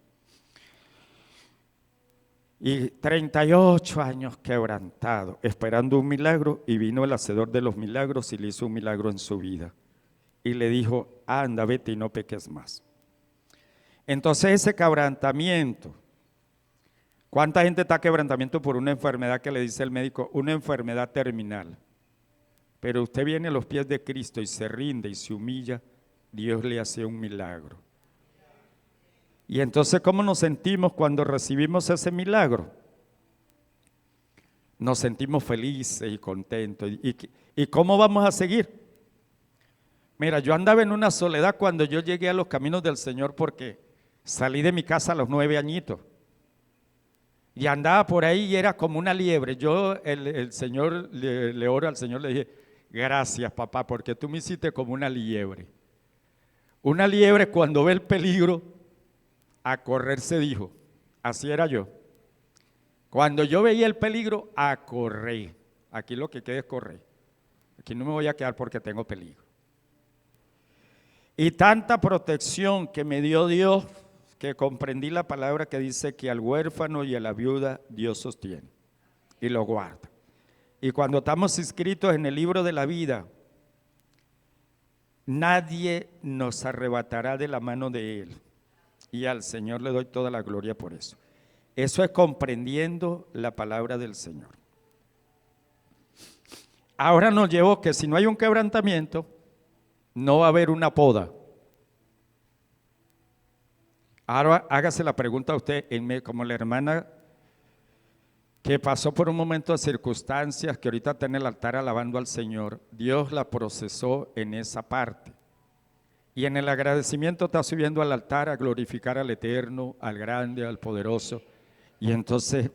Y 38 años quebrantado, esperando un milagro, y vino el hacedor de los milagros y le hizo un milagro en su vida. Y le dijo, anda, vete y no peques más. Entonces ese quebrantamiento, ¿cuánta gente está quebrantamiento por una enfermedad que le dice el médico, una enfermedad terminal? Pero usted viene a los pies de Cristo y se rinde y se humilla, Dios le hace un milagro. Y entonces, ¿cómo nos sentimos cuando recibimos ese milagro? Nos sentimos felices y contentos. ¿Y cómo vamos a seguir? Mira, yo andaba en una soledad cuando yo llegué a los caminos del Señor porque salí de mi casa a los 9 añitos. Y andaba por ahí y era como una liebre. Yo, el Señor, le oro al Señor, le dije, gracias papá, porque tú me hiciste como una liebre. Una liebre cuando ve el peligro, a correr se dijo. Así era yo. Cuando yo veía el peligro, a correr. Aquí lo que queda es correr. Aquí no me voy a quedar porque tengo peligro. Y tanta protección que me dio Dios, que comprendí la palabra que dice que al huérfano y a la viuda Dios sostiene y lo guarda. Y cuando estamos inscritos en el libro de la vida, nadie nos arrebatará de la mano de Él. Y al Señor le doy toda la gloria por eso. Eso es comprendiendo la palabra del Señor. Ahora nos llevó que si no hay un quebrantamiento, no va a haber una poda. Ahora hágase la pregunta a usted, como la hermana que pasó por un momento de circunstancias, que ahorita está en el altar alabando al Señor, Dios la procesó en esa parte. Y en el agradecimiento está subiendo al altar a glorificar al Eterno, al Grande, al Poderoso. Y entonces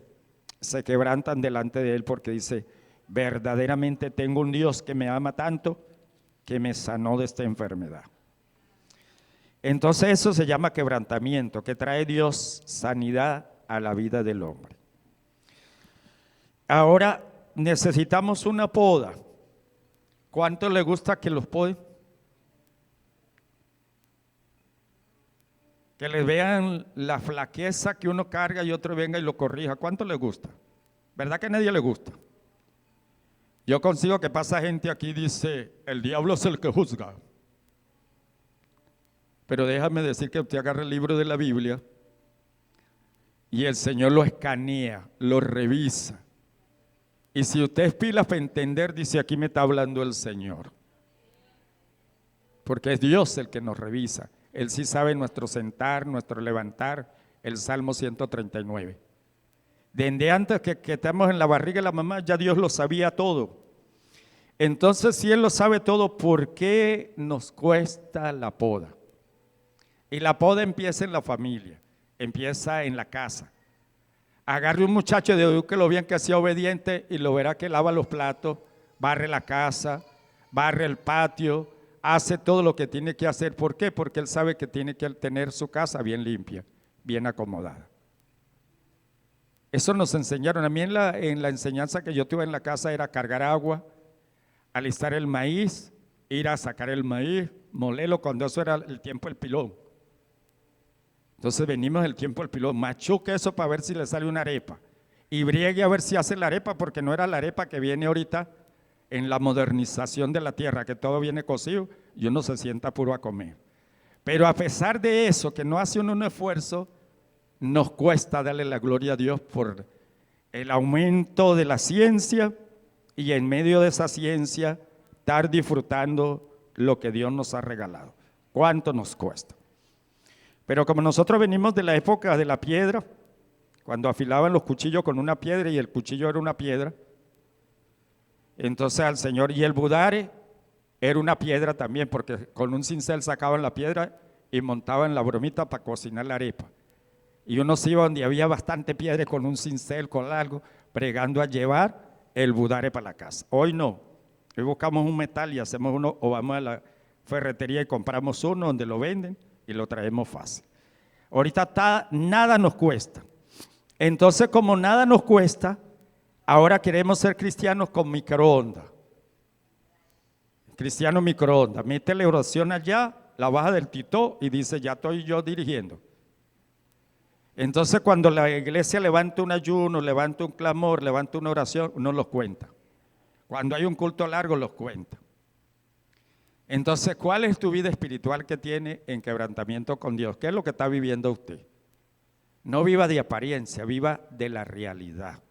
se quebrantan delante de Él porque dice, verdaderamente tengo un Dios que me ama tanto que me sanó de esta enfermedad. Entonces eso se llama quebrantamiento, que trae Dios sanidad a la vida del hombre. Ahora necesitamos una poda. ¿Cuánto le gusta que los poden? Que les vean la flaqueza que uno carga y otro venga y lo corrija. ¿Cuánto le gusta? ¿Verdad que a nadie le gusta? Yo consigo que pasa gente aquí y dice, el diablo es el que juzga. Pero déjame decir que usted agarra el libro de la Biblia y el Señor lo escanea, lo revisa. Y si usted es pilas para entender, dice, aquí me está hablando el Señor. Porque es Dios el que nos revisa. Él sí sabe nuestro sentar, nuestro levantar, el Salmo 139. Desde antes que estamos en la barriga de la mamá, ya Dios lo sabía todo. Entonces, si Él lo sabe todo, ¿por qué nos cuesta la poda? Y la poda empieza en la familia, empieza en la casa. Agarre un muchacho de edúquelo bien que sea obediente y lo verá que lava los platos barre la casa, barre el patio, hace todo lo que tiene que hacer. ¿Por qué? Porque él sabe que tiene que tener su casa bien limpia, bien acomodada. Eso nos enseñaron. A mí en la enseñanza que yo tuve en la casa era cargar agua, alistar el maíz, ir a sacar el maíz, molerlo cuando eso era el tiempo del pilón. Entonces venimos del tiempo del pilón, machuque eso para ver si le sale una arepa y briegue a ver si hace la arepa, porque no era la arepa que viene ahorita en la modernización de la tierra, que todo viene cocido y uno se sienta puro a comer. Pero a pesar de eso, que no hace uno un esfuerzo, nos cuesta darle la gloria a Dios por el aumento de la ciencia y en medio de esa ciencia estar disfrutando lo que Dios nos ha regalado. ¿Cuánto nos cuesta? Pero como nosotros venimos de la época de la piedra, cuando afilaban los cuchillos con una piedra y el cuchillo era una piedra, entonces al Señor, y el budare era una piedra también, porque con un cincel sacaban la piedra y montaban la bromita para cocinar la arepa. Y uno se iba donde había bastante piedra con un cincel, con algo, pregando a llevar el budare para la casa. Hoy no, hoy buscamos un metal y hacemos uno, o vamos a la ferretería y compramos uno donde lo venden y lo traemos fácil. Ahorita nada nos cuesta. Entonces, como nada nos cuesta, ahora queremos ser cristianos con microondas. Cristiano microondas. Mete la oración allá, la baja del titó y dice, ya estoy yo dirigiendo. Entonces, cuando la iglesia levanta un ayuno, levanta un clamor, levanta una oración, uno los cuenta. Cuando hay un culto largo, los cuenta. Entonces, ¿cuál es tu vida espiritual que tiene en quebrantamiento con Dios? ¿Qué es lo que está viviendo usted? No viva de apariencia, viva de la realidad.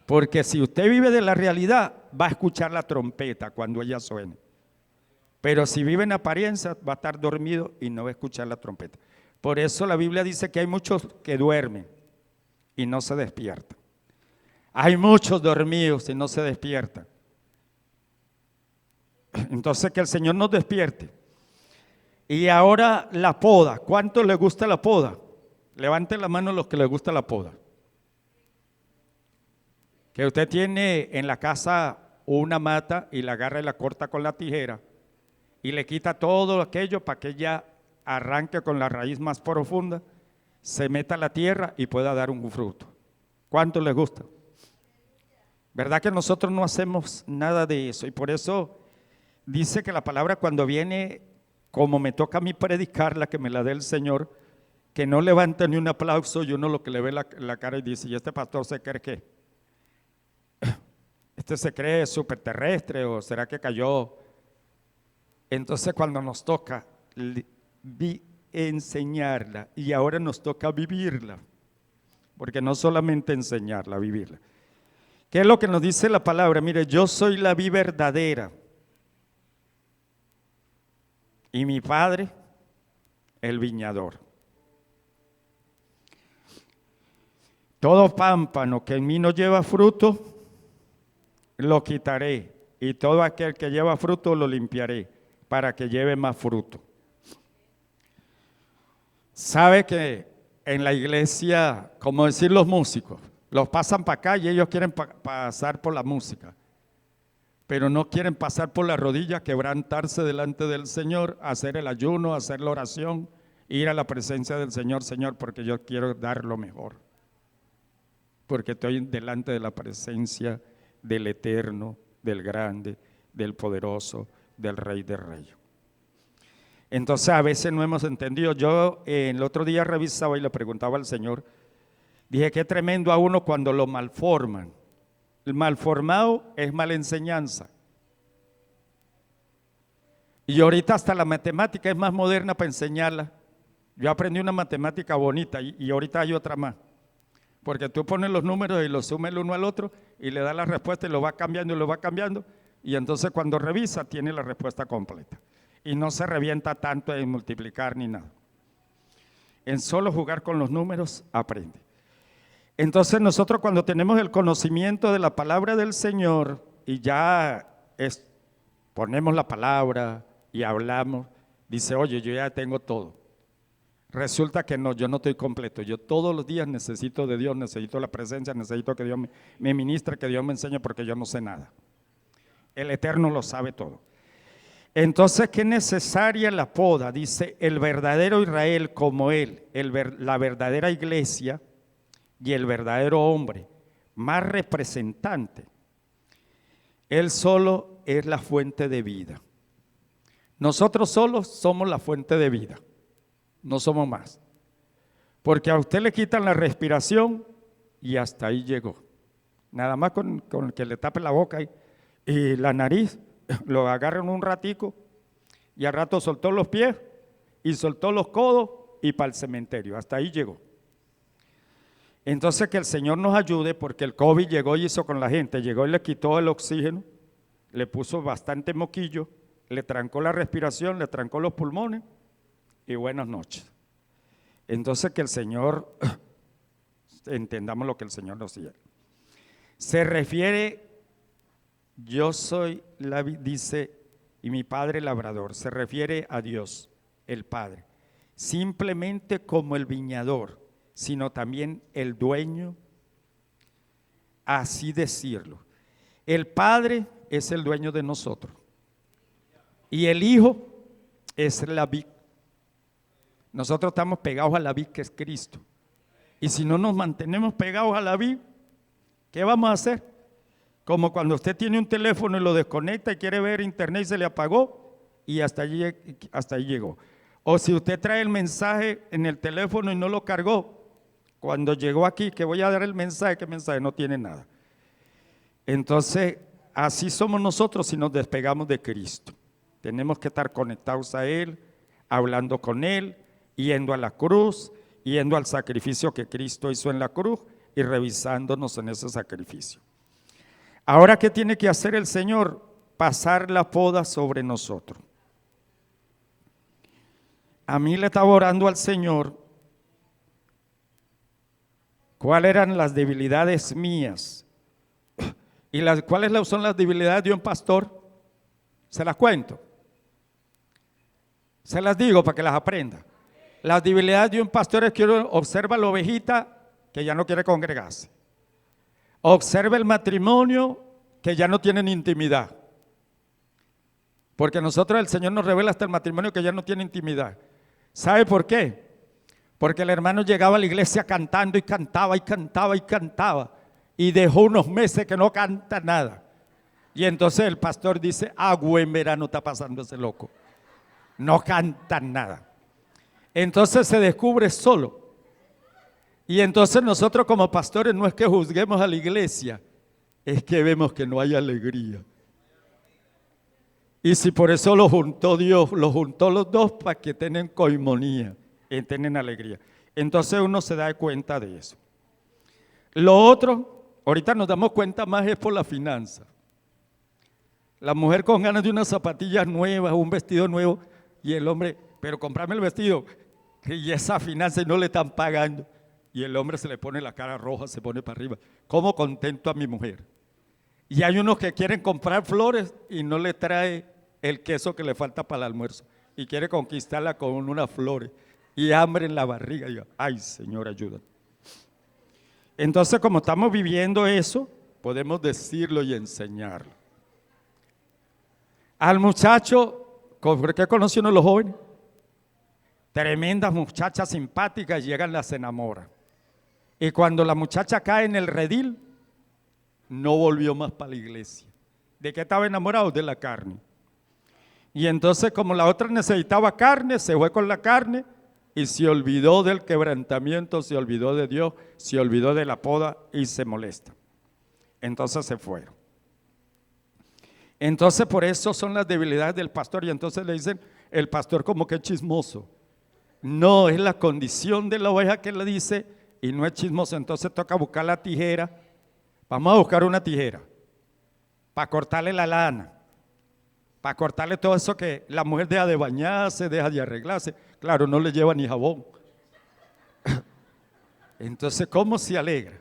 Porque si usted vive de la realidad, va a escuchar la trompeta cuando ella suene. Pero si vive en apariencia, va a estar dormido y no va a escuchar la trompeta. Por eso la Biblia dice que hay muchos que duermen y no se despiertan. Hay muchos dormidos y no se despiertan. Entonces que el Señor nos despierte. Y ahora la poda. ¿Cuánto le gusta la poda? Levanten la mano los que les gusta la poda. Que usted tiene en la casa una mata y la agarra y la corta con la tijera y le quita todo aquello para que ella arranque con la raíz más profunda, se meta a la tierra y pueda dar un fruto. ¿Cuánto les gusta? ¿Verdad que nosotros no hacemos nada de eso? Y por eso dice que la palabra cuando viene, como me toca a mí predicarla, que me la dé el Señor, que no levanta ni un aplauso y uno lo que le ve la cara y dice, ¿y este pastor se cree qué? ¿Este se cree superterrestre o será que cayó? Entonces cuando nos toca enseñarla y ahora nos toca vivirla, porque no solamente enseñarla, vivirla. ¿Qué es lo que nos dice la palabra? Mire, yo soy la vid verdadera y mi Padre el viñador. Todo pámpano que en mí no lleva fruto, lo quitaré, y todo aquel que lleva fruto lo limpiaré, para que lleve más fruto. Sabe que en la iglesia, como decir los músicos, los pasan para acá y ellos quieren pasar por la música, pero no quieren pasar por la rodilla, quebrantarse delante del Señor, hacer el ayuno, hacer la oración, ir a la presencia del Señor, Señor, porque yo quiero dar lo mejor, porque estoy delante de la presencia del Eterno, del Grande, del Poderoso, del Rey de Reyes. Entonces a veces no hemos entendido. Yo el otro día revisaba y le preguntaba al Señor, dije, qué tremendo a uno cuando lo malforman. El malformado es mala enseñanza. Y ahorita hasta la matemática es más moderna para enseñarla. Yo aprendí una matemática bonita y ahorita hay otra más. Porque tú pones los números y los sumas el uno al otro y le das la respuesta y lo va cambiando y lo va cambiando. Y entonces cuando revisa tiene la respuesta completa. Y no se revienta tanto en multiplicar ni nada. En solo jugar con los números aprende. Entonces nosotros cuando tenemos el conocimiento de la palabra del Señor y ya ponemos la palabra y hablamos, dice, oye, yo ya tengo todo. Resulta que no, yo no estoy completo. Yo todos los días necesito de Dios, necesito la presencia, necesito que Dios me ministre, que Dios me enseñe porque yo no sé nada. El Eterno lo sabe todo. Entonces, ¿qué es necesaria la poda? Dice, el verdadero Israel como él, la verdadera iglesia y el verdadero hombre, más representante. Él solo es la fuente de vida. Nosotros solos somos la fuente de vida, no somos más. Porque a usted le quitan la respiración y hasta ahí llegó. Nada más con que le tape la boca y la nariz, lo agarran un ratico y al rato soltó los pies y soltó los codos y para el cementerio, hasta ahí llegó. Entonces que el Señor nos ayude, porque el COVID llegó y hizo con la gente, llegó y le quitó el oxígeno, le puso bastante moquillo, le trancó la respiración, le trancó los pulmones y buenas noches. Entonces que el Señor, entendamos lo que el Señor nos dice. Se refiere, yo soy, dice, y mi Padre labrador, se refiere a Dios, el Padre, simplemente como el viñador, sino también el dueño, así decirlo. El Padre es el dueño de nosotros y el Hijo es la vid. Nosotros estamos pegados a la vid que es Cristo, y si no nos mantenemos pegados a la vid, ¿qué vamos a hacer? Como cuando usted tiene un teléfono y lo desconecta y quiere ver internet y se le apagó y hasta ahí llegó. O si usted trae el mensaje en el teléfono y no lo cargó, cuando llegó aquí que voy a dar el mensaje, ¿qué mensaje? No tiene nada. Entonces, así somos nosotros si nos despegamos de Cristo. Tenemos que estar conectados a Él, hablando con Él, yendo a la cruz, yendo al sacrificio que Cristo hizo en la cruz y revisándonos en ese sacrificio. Ahora, ¿qué tiene que hacer el Señor? Pasar la poda sobre nosotros. A mí le estaba orando al Señor cuáles eran las debilidades mías y cuáles son las debilidades de un pastor. Se las cuento, se las digo para que las aprenda. Las debilidades de un pastor es que uno observa la ovejita que ya no quiere congregarse, observa el matrimonio que ya no tienen intimidad, porque nosotros el Señor nos revela hasta el matrimonio que ya no tiene intimidad. ¿Sabe por qué? Porque el hermano llegaba a la iglesia cantando y cantaba y cantaba y cantaba y dejó unos meses que no canta nada. Y entonces el pastor dice, buen verano está pasando ese loco, no canta nada. Entonces se descubre solo. Y entonces nosotros como pastores no es que juzguemos a la iglesia, es que vemos que no hay alegría. Y si por eso lo juntó Dios, lo juntó los dos para que tengan coinonía, tienen alegría. Entonces uno se da cuenta de eso. Lo otro, ahorita nos damos cuenta más es por la finanza. La mujer con ganas de unas zapatillas nuevas, un vestido nuevo, y el hombre, pero comprame el vestido, y esa finanza no le están pagando. Y el hombre se le pone la cara roja, se pone para arriba. ¿Cómo contento a mi mujer? Y hay unos que quieren comprar flores y no le trae el queso que le falta para el almuerzo y quiere conquistarla con unas flores y hambre en la barriga. Y yo, ay, Señor, ayuda. Entonces, como estamos viviendo eso, podemos decirlo y enseñarlo. Al muchacho, ¿por qué conoce uno de los jóvenes? Tremendas muchachas simpáticas, llegan, las enamoran. Y cuando la muchacha cae en el redil, no volvió más para la iglesia. ¿De qué estaba enamorado? De la carne. Y entonces, como la otra necesitaba carne, se fue con la carne y se olvidó del quebrantamiento, se olvidó de Dios, se olvidó de la poda y se molesta. Entonces se fueron. Entonces por eso son las debilidades del pastor. Y entonces le dicen, el pastor como que es chismoso. No, es la condición de la oveja que le dice, y no es chismoso. Entonces toca buscar la tijera. Vamos a buscar una tijera para cortarle la lana, para cortarle todo eso que la mujer deja de bañarse, deja de arreglarse. Claro, no le lleva ni jabón. Entonces, ¿cómo se alegra?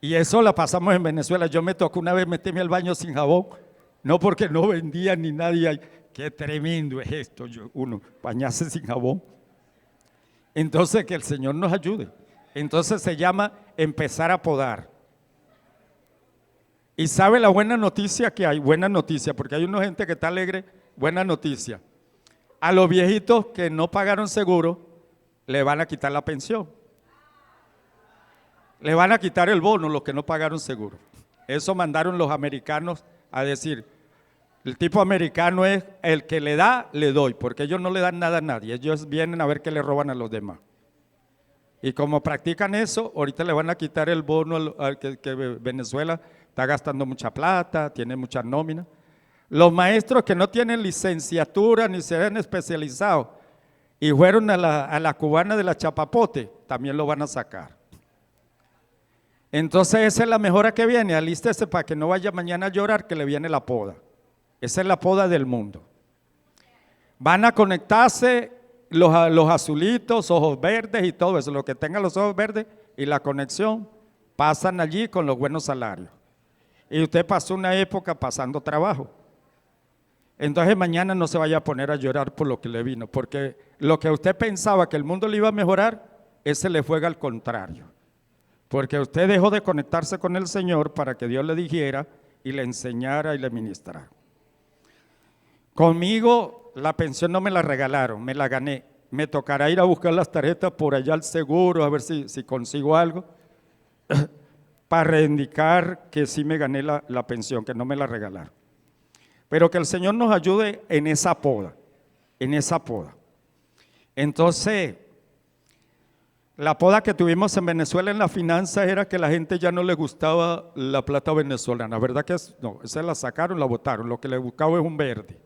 Y eso la pasamos en Venezuela. Yo me tocó una vez meterme al baño sin jabón, no porque no vendía ni nadie. Qué tremendo es esto, uno bañarse sin jabón. Entonces, que el Señor nos ayude. Entonces se llama empezar a podar. Y sabe la buena noticia que hay, buena noticia, porque hay una gente que está alegre, buena noticia. A los viejitos que no pagaron seguro, le van a quitar la pensión. Le van a quitar el bono los que no pagaron seguro. Eso mandaron los americanos a decir, el tipo americano es el que le da, le doy, porque ellos no le dan nada a nadie, ellos vienen a ver qué le roban a los demás. Y como practican eso, ahorita le van a quitar el bono al que Venezuela está gastando mucha plata, tiene mucha nómina. Los maestros que no tienen licenciatura ni se han especializado y fueron a la cubana de la Chapapote, también lo van a sacar. Entonces esa es la mejora que viene, alístese para que no vaya mañana a llorar que le viene la poda. Esa es la poda del mundo. Van a conectarse los azulitos, ojos verdes y todo eso, los que tengan los ojos verdes y la conexión, pasan allí con los buenos salarios. Y usted pasó una época pasando trabajo. Entonces mañana no se vaya a poner a llorar por lo que le vino, porque lo que usted pensaba que el mundo le iba a mejorar, ese le fue al contrario. Porque usted dejó de conectarse con el Señor para que Dios le dijera y le enseñara y le ministrara. Conmigo la pensión no me la regalaron, me la gané. Me tocará ir a buscar las tarjetas por allá al seguro, a ver si consigo algo, para reivindicar que sí me gané la pensión, que no me la regalaron. Pero que el Señor nos ayude en esa poda, en esa poda. Entonces, la poda que tuvimos en Venezuela en la finanza era que la gente ya no le gustaba la plata venezolana, ¿verdad que no? Esa la sacaron, la botaron, lo que le buscaba es un verde.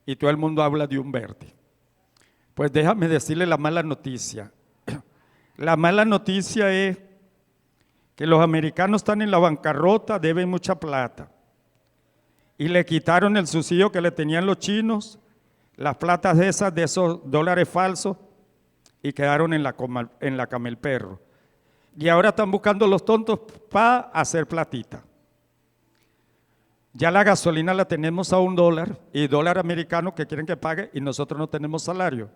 Y todo el mundo habla de un verde. Pues déjame decirle la mala noticia. La mala noticia es que los americanos están en la bancarrota, deben mucha plata. Y le quitaron el subsidio que le tenían los chinos, las platas de esos dólares falsos, y quedaron en la Camelperro. Y ahora están buscando los tontos para hacer platita. Ya la gasolina la tenemos a $1 y dólar americano que quieren que pague y nosotros no tenemos salario.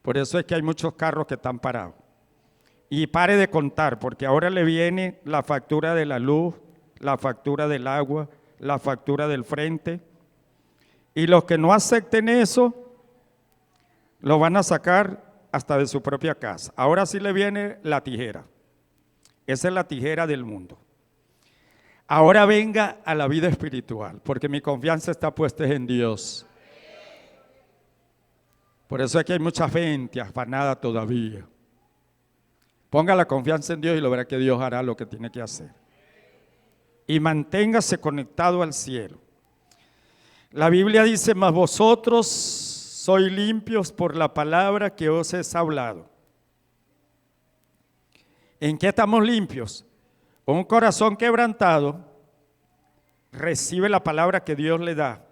Por eso es que hay muchos carros que están parados. Y pare de contar, porque ahora le viene la factura de la luz, la factura del agua, la factura del frente. Y los que no acepten eso, lo van a sacar hasta de su propia casa. Ahora sí le viene la tijera. Esa es la tijera del mundo. Ahora venga a la vida espiritual, porque mi confianza está puesta en Dios. Por eso es que hay mucha gente afanada todavía. Ponga la confianza en Dios y lo verá que Dios hará lo que tiene que hacer. Y manténgase conectado al cielo. La Biblia dice, mas vosotros sois limpios por la palabra que os he hablado. ¿En qué estamos limpios? Un corazón quebrantado recibe la palabra que Dios le da.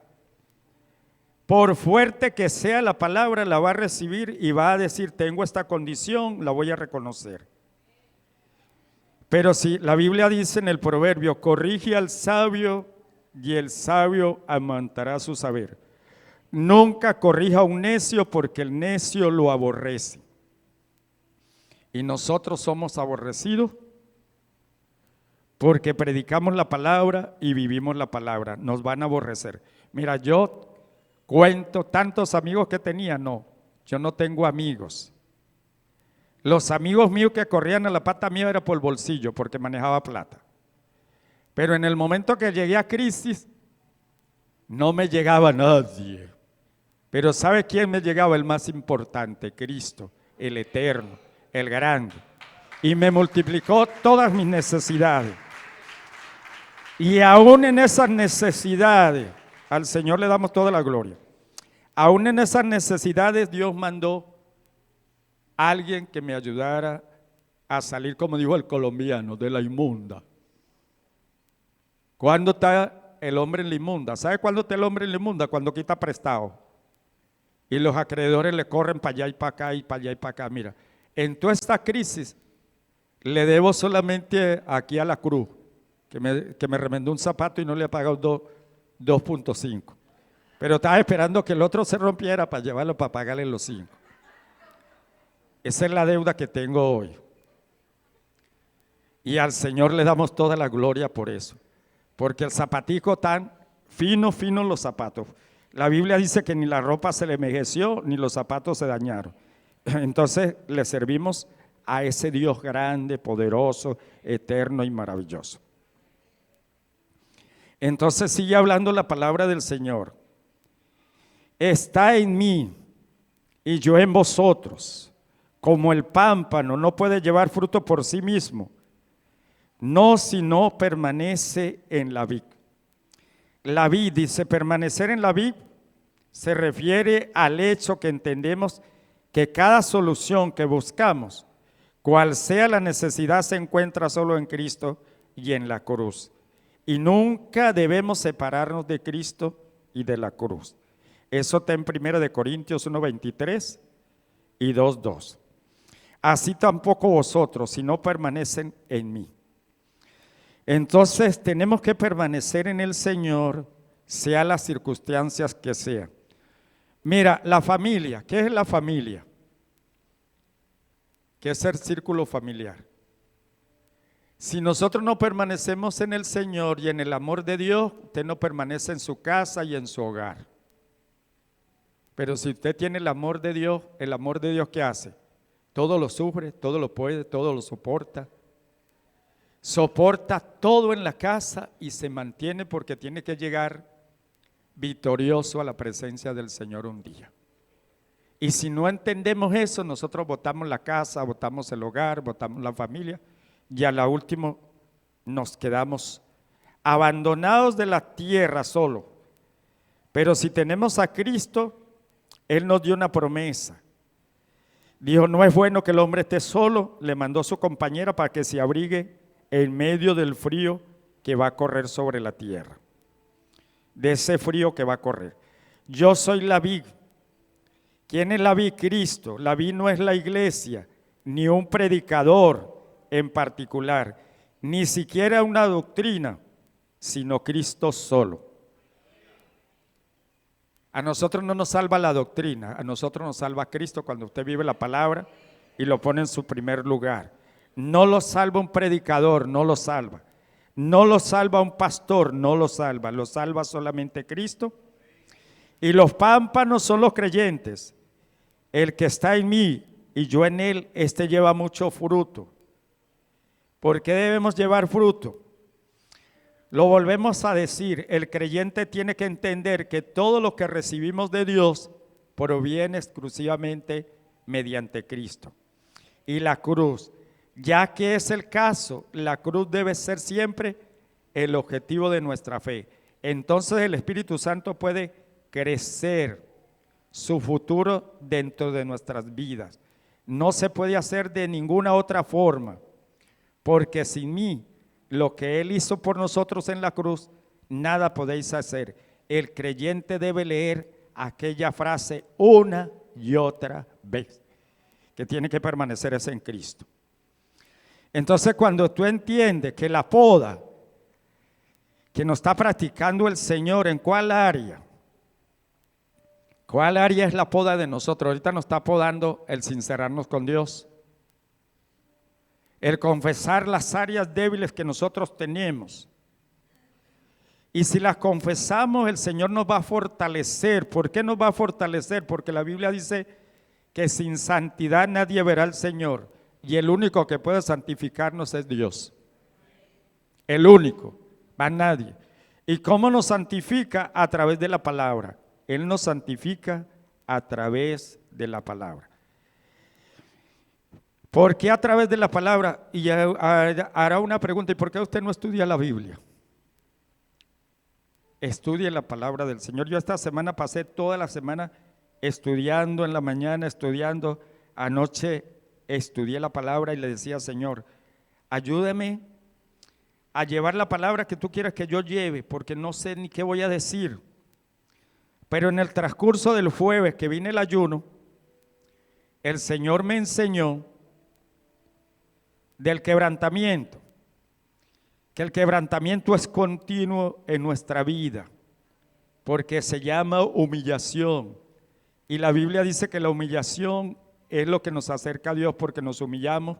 Por fuerte que sea la palabra, la va a recibir y va a decir, tengo esta condición, la voy a reconocer. Pero si la Biblia dice en el proverbio, corrige al sabio y el sabio aumentará su saber. Nunca corrija a un necio porque el necio lo aborrece. Y nosotros somos aborrecidos porque predicamos la palabra y vivimos la palabra. Nos van a aborrecer. Mira, yo cuento tantos amigos que tenía, no, yo no tengo amigos. Los amigos míos que corrían a la pata mía era por el bolsillo, porque manejaba plata. Pero en el momento que llegué a crisis, no me llegaba nadie. Pero ¿sabe quién me llegaba? El más importante, Cristo, el eterno, el grande. Y me multiplicó todas mis necesidades. Y aún en esas necesidades, al Señor le damos toda la gloria. Aún en esas necesidades Dios mandó a alguien que me ayudara a salir, como dijo el colombiano, de la inmunda. ¿Cuándo está el hombre en la inmunda? ¿Sabe cuándo está el hombre en la inmunda? Cuando quita prestado. Y los acreedores le corren para allá y para acá y para allá y para acá. Mira, en toda esta crisis le debo solamente aquí a la cruz, que me remendó un zapato y no le ha pagado 2.5. Pero estaba esperando que el otro se rompiera para llevarlo para pagarle los 5. Esa es la deuda que tengo hoy. Y al Señor le damos toda la gloria por eso. porque el zapatico tan fino, fino los zapatos. La Biblia dice que ni la ropa se le envejeció, ni los zapatos se dañaron. Entonces le servimos a ese Dios grande, poderoso, eterno y maravilloso. Entonces sigue hablando la palabra del Señor. Está en mí y yo en vosotros, como el pámpano no puede llevar fruto por sí mismo, no si no permanece en la vid. La vid, dice, permanecer en la vid se refiere al hecho que entendemos que cada solución que buscamos, cual sea la necesidad, se encuentra solo en Cristo y en la cruz. Y nunca debemos separarnos de Cristo y de la cruz. Eso está en 1 Corintios 1:23 y 2:2. Así tampoco vosotros, si no permanecen en mí. Entonces tenemos que permanecer en el Señor, sea las circunstancias que sean. Mira, la familia, ¿qué es la familia? ¿Qué es el círculo familiar? Si nosotros no permanecemos en el Señor y en el amor de Dios, usted no permanece en su casa y en su hogar. Pero si usted tiene el amor de Dios ¿qué hace? Todo lo sufre, todo lo puede, todo lo soporta. Soporta todo en la casa y se mantiene porque tiene que llegar victorioso a la presencia del Señor un día. Y si no entendemos eso, nosotros botamos la casa, botamos el hogar, botamos la familia y a la última nos quedamos abandonados de la tierra solo. Pero si tenemos a Cristo, Él nos dio una promesa. Dijo, no es bueno que el hombre esté solo, le mandó a su compañera para que se abrigue en medio del frío que va a correr sobre la tierra. De ese frío que va a correr. Yo soy la vid. ¿Quién es la vid? Cristo. La vid no es la iglesia, ni un predicador en particular, ni siquiera una doctrina, sino Cristo solo. A nosotros no nos salva la doctrina, a nosotros nos salva Cristo cuando usted vive la palabra y lo pone en su primer lugar. No lo salva un predicador, no lo salva. No lo salva un pastor, no lo salva solamente Cristo. Y los pámpanos son los creyentes. El que está en mí y yo en él, este lleva mucho fruto. ¿Por qué debemos llevar fruto? Lo volvemos a decir, el creyente tiene que entender que todo lo que recibimos de Dios proviene exclusivamente mediante Cristo. Y la cruz, ya que es el caso, la cruz debe ser siempre el objetivo de nuestra fe. Entonces el Espíritu Santo puede crecer su futuro dentro de nuestras vidas. No se puede hacer de ninguna otra forma, porque sin mí, lo que Él hizo por nosotros en la cruz, nada podéis hacer. El creyente debe leer aquella frase una y otra vez, que tiene que permanecer en Cristo. Entonces, cuando tú entiendes que la poda que nos está practicando el Señor, ¿en cuál área? ¿Cuál área es la poda de nosotros? Ahorita nos está podando el sincerarnos con Dios, el confesar las áreas débiles que nosotros tenemos. Y si las confesamos, el Señor nos va a fortalecer. ¿Por qué nos va a fortalecer? Porque la Biblia dice que sin santidad nadie verá al Señor. Y el único que puede santificarnos es Dios. El único, más nadie. ¿Y cómo nos santifica? A través de la palabra. Él nos santifica a través de la palabra. ¿Por qué a través de la palabra? Y hará una pregunta, ¿y por qué usted no estudia la Biblia? Estudie la palabra del Señor. Yo esta semana pasé toda la semana estudiando, en la mañana estudiando, anoche estudié la palabra y le decía, Señor, ayúdame a llevar la palabra que tú quieras que yo lleve, porque no sé ni qué voy a decir. Pero en el transcurso del jueves que vine el ayuno, el Señor me enseñó del quebrantamiento, que el quebrantamiento es continuo en nuestra vida, porque se llama humillación. Y la Biblia dice que la humillación es lo que nos acerca a Dios, porque nos humillamos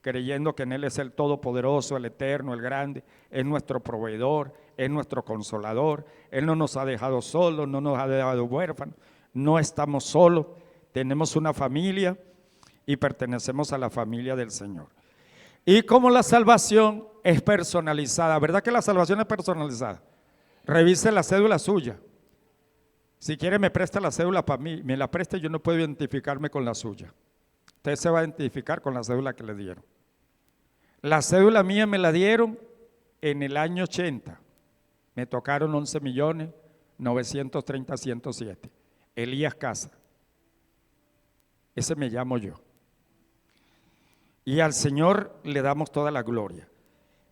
creyendo que en Él es el Todopoderoso, el Eterno, el Grande, es nuestro proveedor, es nuestro consolador. Él no nos ha dejado solos, no nos ha dejado huérfanos, no estamos solos, tenemos una familia y pertenecemos a la familia del Señor. Y como la salvación es personalizada, ¿verdad que la salvación es personalizada? Revise la cédula suya. Si quiere me presta la cédula para mí, me la presta, yo no puedo identificarme con la suya. Usted se va a identificar con la cédula que le dieron. La cédula mía me la dieron en el año 80. Me tocaron 11.930.107. Elías Casa. Ese me llamo yo. Y al Señor le damos toda la gloria.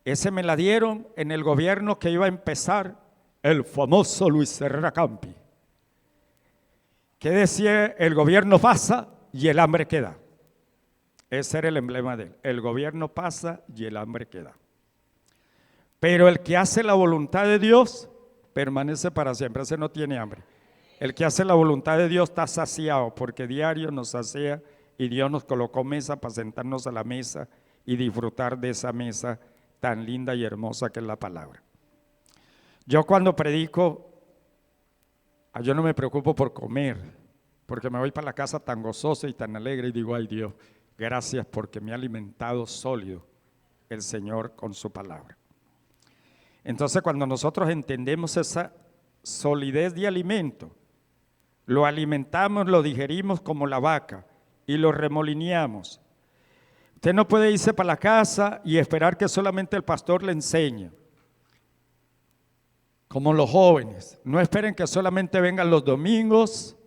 Ese me la dieron en el gobierno que iba a empezar el famoso Luis Herrera Campi. Que decía, el gobierno pasa y el hambre queda. Ese era el emblema de él. El gobierno pasa y el hambre queda. Pero el que hace la voluntad de Dios permanece para siempre. Ese no tiene hambre. El que hace la voluntad de Dios está saciado, porque diario nos sacia y Dios nos colocó mesa para sentarnos a la mesa y disfrutar de esa mesa tan linda y hermosa que es la palabra. Yo cuando predico, yo no me preocupo por comer, porque me voy para la casa tan gozoso y tan alegre y digo, ay Dios, gracias porque me ha alimentado sólido el Señor con su palabra. Entonces cuando nosotros entendemos esa solidez de alimento, lo alimentamos, lo digerimos como la vaca y lo remolineamos. Usted no puede irse para la casa y esperar que solamente el pastor le enseñe. Como los jóvenes, no esperen que solamente vengan los domingos.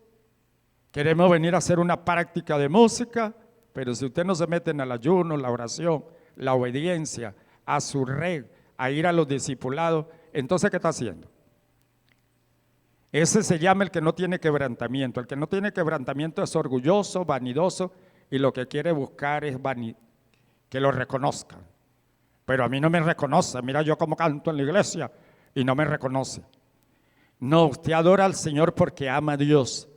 Queremos venir a hacer una práctica de música, pero si usted no se mete en el ayuno, la oración, la obediencia, a su red, a ir a los discipulados, entonces ¿qué está haciendo? Ese se llama el que no tiene quebrantamiento. El que no tiene quebrantamiento es orgulloso, vanidoso y lo que quiere buscar es que lo reconozcan. Pero a mí no me reconoce, mira yo como canto en la iglesia y no me reconoce. No, usted adora al Señor porque ama a Dios.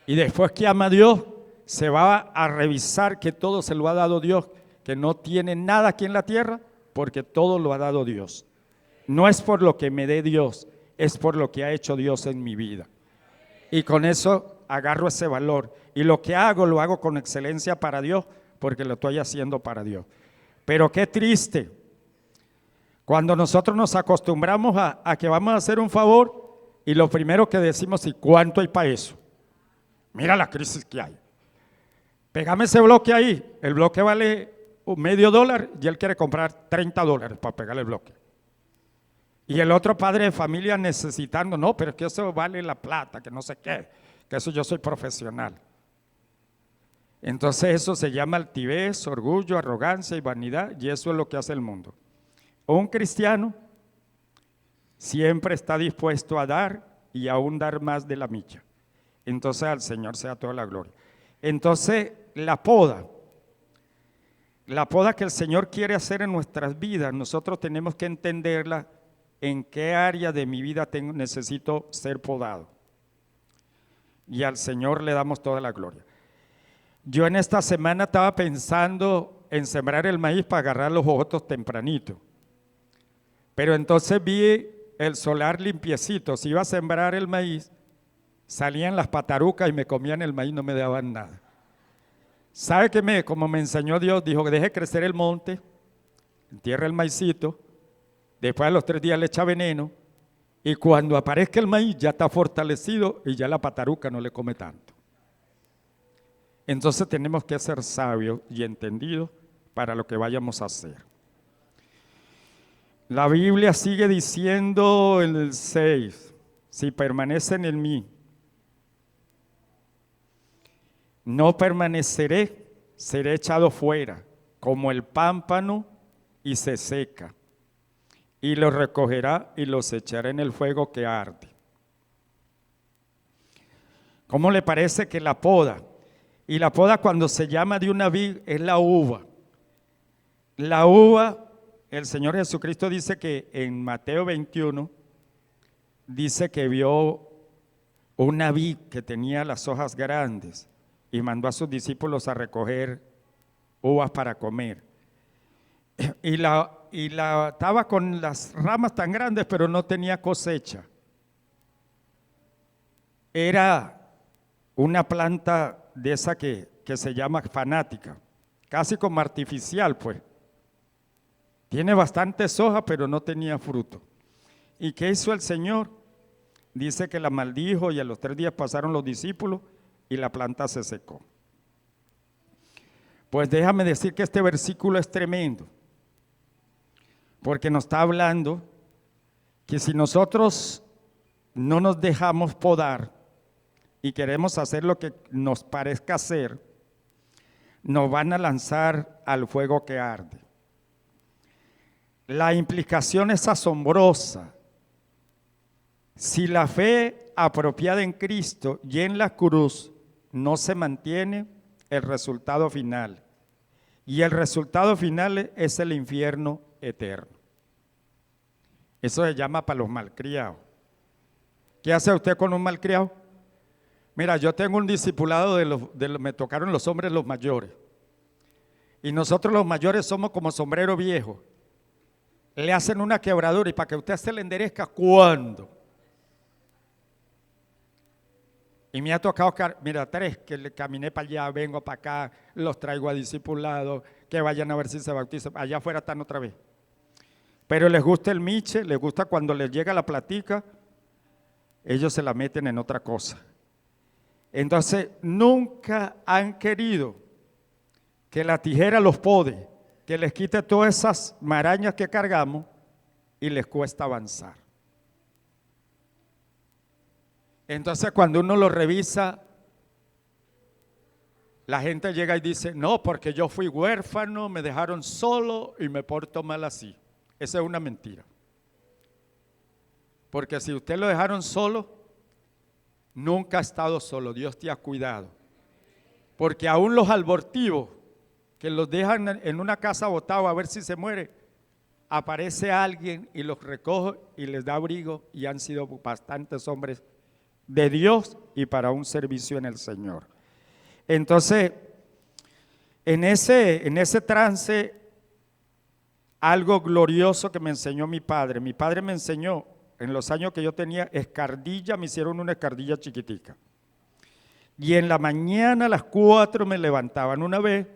Y después que ama a Dios, se va a revisar que todo se lo ha dado Dios, que no tiene nada aquí en la tierra, porque todo lo ha dado Dios. No es por lo que me dé Dios, es por lo que ha hecho Dios en mi vida. Y con eso agarro ese valor. Y lo que hago, lo hago con excelencia para Dios, porque lo estoy haciendo para Dios. Pero qué triste, cuando nosotros nos acostumbramos a que vamos a hacer un favor, y lo primero que decimos, ¿y cuánto hay para eso? Mira la crisis que hay. Pégame ese bloque ahí, el bloque vale $0.50 y él quiere comprar $30 para pegarle el bloque. Y el otro padre de familia necesitando, no, pero es que eso vale la plata, que no sé qué, que eso yo soy profesional. Entonces eso se llama altivez, orgullo, arrogancia y vanidad, y eso es lo que hace el mundo. Un cristiano siempre está dispuesto a dar y aún dar más de la micha. Entonces al Señor sea toda la gloria. Entonces la poda que el Señor quiere hacer en nuestras vidas, nosotros tenemos que entenderla. ¿En qué área de mi vida necesito ser podado? Y al Señor le damos toda la gloria. Yo en esta semana estaba pensando en sembrar el maíz para agarrar los jojotos tempranito. Pero entonces vi el solar limpiecito. Si iba a sembrar el maíz, salían las patarucas y me comían el maíz, no me daban nada. ¿Sabe qué? Como me enseñó Dios, dijo que deje crecer el monte, entierra el maicito. Después a los 3 días le echa veneno y cuando aparezca el maíz ya está fortalecido y ya la pataruca no le come tanto. Entonces tenemos que ser sabios y entendidos para lo que vayamos a hacer. La Biblia sigue diciendo en el 6, si permanecen en mí, no permaneceré, seré echado fuera como el pámpano y se seca. Y los recogerá y los echará en el fuego que arde. ¿Cómo le parece que la poda? Y la poda cuando se llama de una vid es la uva. La uva, el Señor Jesucristo dice que en Mateo 21, dice que vio una vid que tenía las hojas grandes y mandó a sus discípulos a recoger uvas para comer. y la estaba con las ramas tan grandes, pero no tenía cosecha. Era una planta de esa que se llama fanática, casi como artificial, pues. Tiene bastantes hojas, pero no tenía fruto. ¿Y qué hizo el Señor? Dice que la maldijo y a los 3 días pasaron los discípulos y la planta se secó. Pues déjame decir que este versículo es tremendo, porque nos está hablando que si nosotros no nos dejamos podar y queremos hacer lo que nos parezca hacer, nos van a lanzar al fuego que arde. La implicación es asombrosa. Si la fe apropiada en Cristo y en la cruz no se mantiene, el resultado final. Y el resultado final es el infierno eterno. Eso se llama para los malcriados. ¿Qué hace usted con un malcriado? Mira, yo tengo un discipulado me tocaron los hombres los mayores. Y nosotros los mayores somos como sombrero viejo. Le hacen una quebradura y para que usted se le enderezca, ¿cuándo? Y me ha tocado, mira, 3 que le caminé para allá, vengo para acá, los traigo a discipulados, que vayan a ver si se bautizan. Allá afuera están otra vez. Pero les gusta el miche, les gusta cuando les llega la platica, ellos se la meten en otra cosa. Entonces, nunca han querido que la tijera los pode, que les quite todas esas marañas que cargamos y les cuesta avanzar. Entonces, cuando uno lo revisa, la gente llega y dice, no, porque yo fui huérfano, me dejaron solo y me porto mal así. Esa es una mentira. Porque si usted lo dejaron solo, nunca ha estado solo, Dios te ha cuidado. Porque aún los abortivos, que los dejan en una casa botados a ver si se muere, aparece alguien y los recoge y les da abrigo, y han sido bastantes hombres de Dios y para un servicio en el Señor. Entonces, en ese trance, algo glorioso que me enseñó mi padre me enseñó, en los años que yo tenía escardilla, me hicieron una escardilla chiquitica. Y en la mañana a las 4 me levantaban. Una vez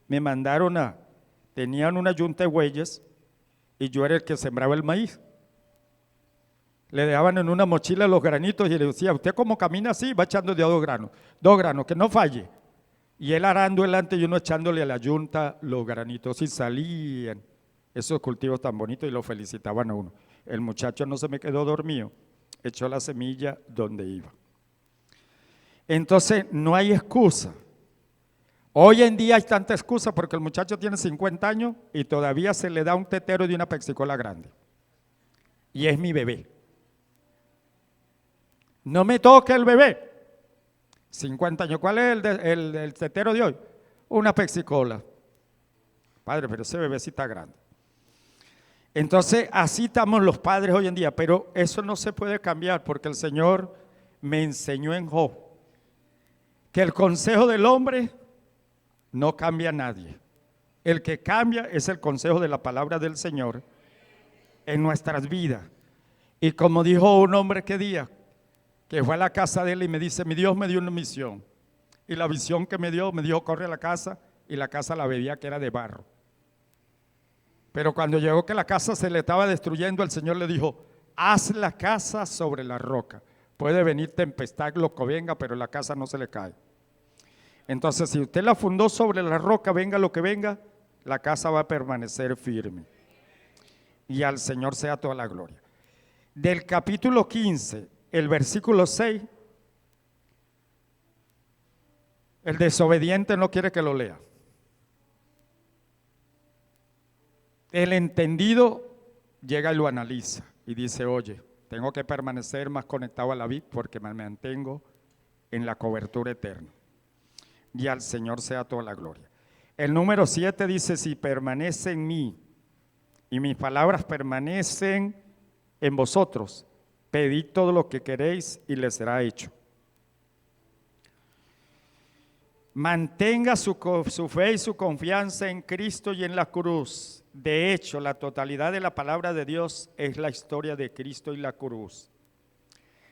me mandaron tenían una yunta de bueyes y yo era el que sembraba el maíz. Le dejaban en una mochila los granitos y le decía, usted como camina así, va echando de 2 granos, que no falle. Y él arando delante y uno echándole a la yunta los granitos y salían esos cultivos tan bonitos y lo felicitaban a uno. El muchacho no se me quedó dormido, echó la semilla donde iba. Entonces no hay excusa. Hoy en día hay tanta excusa porque el muchacho tiene 50 años y todavía se le da un tetero de una pexicola grande. Y es mi bebé. No me toque el bebé. 50 años. ¿Cuál es el tetero de hoy? Una pexicola. Padre, pero ese bebé sí está grande. Entonces, así estamos los padres hoy en día, pero eso no se puede cambiar porque el Señor me enseñó en Job que el consejo del hombre no cambia a nadie. El que cambia es el consejo de la palabra del Señor en nuestras vidas. Y como dijo un hombre que día, que fue a la casa de él y me dice, mi Dios me dio una misión. Y la visión que me dijo, corre a la casa, y la casa la veía que era de barro. Pero cuando llegó que la casa se le estaba destruyendo, el Señor le dijo, haz la casa sobre la roca. Puede venir tempestad, lo que venga, pero la casa no se le cae. Entonces, si usted la fundó sobre la roca, venga lo que venga, la casa va a permanecer firme. Y al Señor sea toda la gloria. Del capítulo 15, el versículo 6, el desobediente no quiere que lo lea. El entendido llega y lo analiza y dice, oye, tengo que permanecer más conectado a la vid porque me mantengo en la cobertura eterna. Y al Señor sea toda la gloria. El número 7 dice, si permanece en mí y mis palabras permanecen en vosotros, pedid todo lo que queréis y les será hecho. Mantenga su fe y su confianza en Cristo y en la cruz. De hecho, la totalidad de la palabra de Dios es la historia de Cristo y la cruz.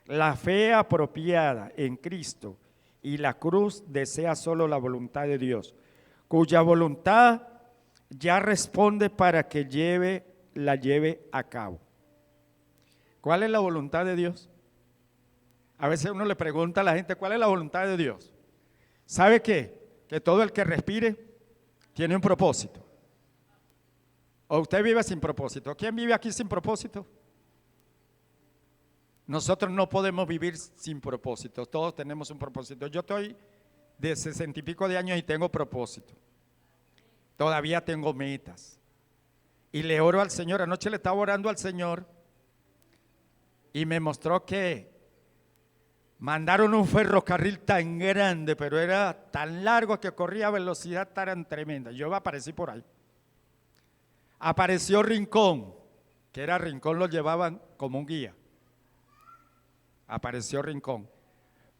La fe apropiada en Cristo y la cruz desea solo la voluntad de Dios, cuya voluntad ya responde para que la lleve a cabo. ¿Cuál es la voluntad de Dios? A veces uno le pregunta a la gente, ¿cuál es la voluntad de Dios? ¿Sabe qué? Que todo el que respire tiene un propósito. ¿O usted vive sin propósito? ¿Quién vive aquí sin propósito? Nosotros no podemos vivir sin propósito, todos tenemos un propósito. Yo estoy de 60 y pico de años y tengo propósito. Todavía tengo metas. Y le oro al Señor, anoche le estaba orando al Señor y me mostró que mandaron un ferrocarril tan grande, pero era tan largo que corría a velocidad tan tremenda. Yo aparecí por ahí. Apareció Rincón, que era Rincón, lo llevaban como un guía. Apareció Rincón.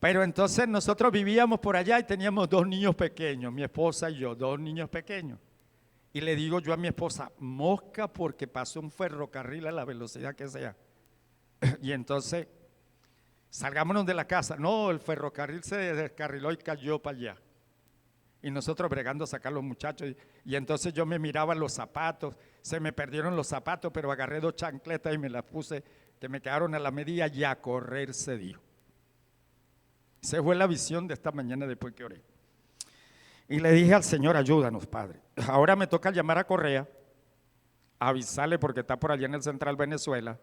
Pero entonces nosotros vivíamos por allá y teníamos 2 niños pequeños, mi esposa y yo, 2 niños pequeños. Y le digo yo a mi esposa, mosca porque pasó un ferrocarril a la velocidad que sea. Y entonces, salgámonos de la casa. No, el ferrocarril se descarriló y cayó para allá. Y nosotros bregando a sacar a los muchachos. Y entonces yo me miraba los zapatos, se me perdieron los zapatos, pero agarré 2 chancletas y me las puse, que me quedaron a la medida y a correr se dio. Esa fue la visión de esta mañana después que oré. Y le dije al Señor, ayúdanos, Padre. Ahora me toca llamar a Correa, avisarle porque está por allá en el Central Venezuela.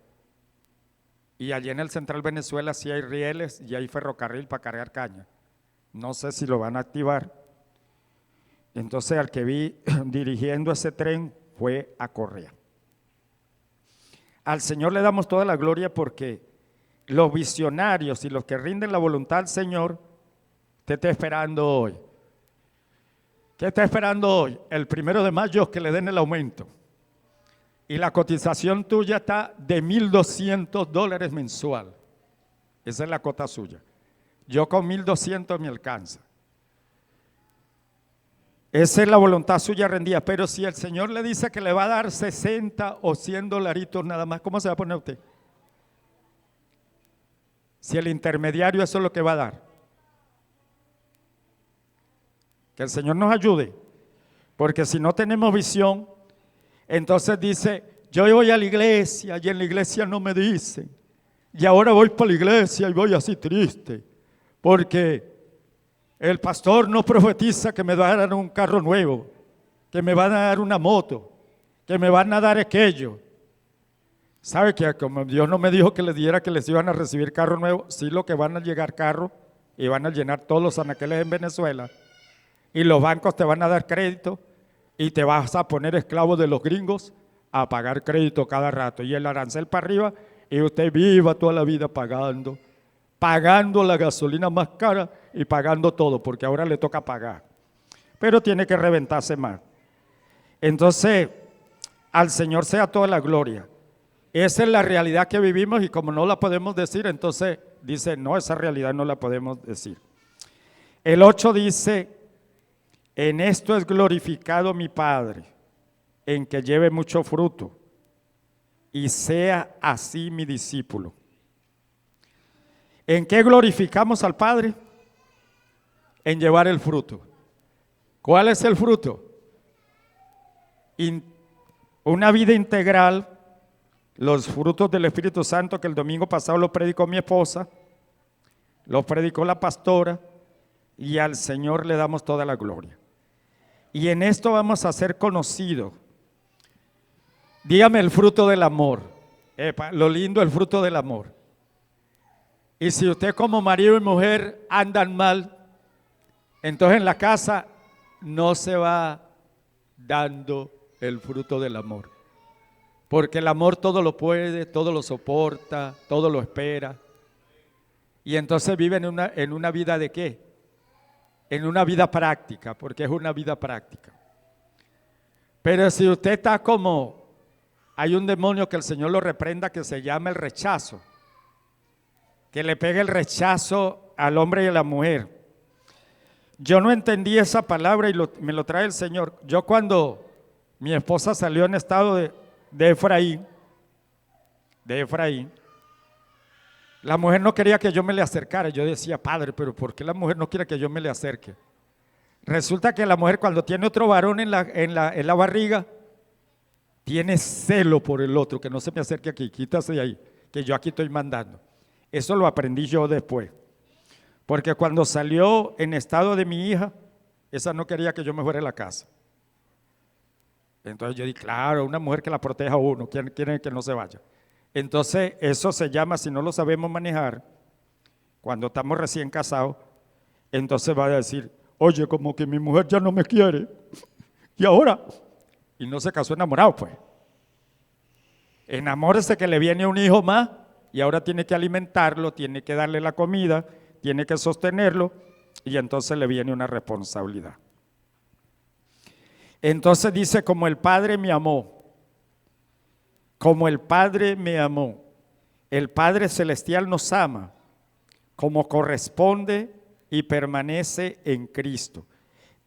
Y allí en el Central Venezuela sí hay rieles y hay ferrocarril para cargar caña. No sé si lo van a activar. Entonces al que vi dirigiendo ese tren fue a Correa. Al Señor le damos toda la gloria porque los visionarios y los que rinden la voluntad al Señor, usted está esperando hoy. ¿Qué está esperando hoy? El 1 de mayo que le den el aumento. Y la cotización tuya está de $1,200 mensual. Esa es la cuota suya. Yo con 1,200 me alcanza. Esa es la voluntad suya rendida. Pero si el Señor le dice que le va a dar 60 o 100 dolaritos nada más, ¿cómo se va a poner usted? Si el intermediario eso es lo que va a dar. Que el Señor nos ayude. Porque si no tenemos visión, entonces dice, yo voy a la iglesia y en la iglesia no me dicen. Y ahora voy para la iglesia y voy así triste. Porque el pastor no profetiza que me va a dar un carro nuevo, que me van a dar una moto, que me van a dar aquello. ¿Sabe que como Dios no me dijo que les diera que les iban a recibir carro nuevo? Sí, lo que van a llegar carro y van a llenar todos los anaqueles en Venezuela. Y los bancos te van a dar crédito y te vas a poner esclavo de los gringos a pagar crédito cada rato. Y el arancel para arriba y usted viva toda la vida pagando la gasolina más cara y pagando todo, porque ahora le toca pagar. Pero tiene que reventarse más. Entonces, al Señor sea toda la gloria. Esa es la realidad que vivimos y como no la podemos decir, entonces dice, no, esa realidad no la podemos decir. El 8 dice, en esto es glorificado mi Padre, en que lleve mucho fruto y sea así mi discípulo. ¿En qué glorificamos al Padre? En llevar el fruto. ¿Cuál es el fruto? Una vida integral, los frutos del Espíritu Santo que el domingo pasado lo predicó mi esposa, lo predicó la pastora y al Señor le damos toda la gloria. Y en esto vamos a ser conocidos. Dígame el fruto del amor. Lo lindo, el fruto del amor. Y si usted como marido y mujer andan mal, entonces en la casa no se va dando el fruto del amor. Porque el amor todo lo puede, todo lo soporta, todo lo espera. Y entonces viven en una vida ¿de qué? En una vida práctica, porque es una vida práctica. Pero si usted está como, hay un demonio que el Señor lo reprenda que se llama el rechazo, que le pegue el rechazo al hombre y a la mujer. Yo no entendí esa palabra y me lo trae el Señor. Yo cuando mi esposa salió en estado de Efraín, la mujer no quería que yo me le acercara. Yo decía, Padre, pero ¿por qué la mujer no quiere que yo me le acerque? Resulta que la mujer cuando tiene otro varón en la barriga, tiene celo por el otro, que no se me acerque aquí, quítase de ahí, que yo aquí estoy mandando. Eso lo aprendí yo después. Porque cuando salió en estado de mi hija, esa no quería que yo me fuera de la casa. Entonces yo dije, claro, una mujer que la proteja a uno, quiere que no se vaya. Entonces eso se llama, si no lo sabemos manejar, cuando estamos recién casados, entonces va a decir, oye, como que mi mujer ya no me quiere, y ahora, y no se casó enamorado pues. Enamórese que le viene un hijo más, y ahora tiene que alimentarlo, tiene que darle la comida, tiene que sostenerlo, y entonces le viene una responsabilidad. Entonces dice, como el Padre me amó, como el Padre me amó, el Padre Celestial nos ama, como corresponde y permanece en Cristo.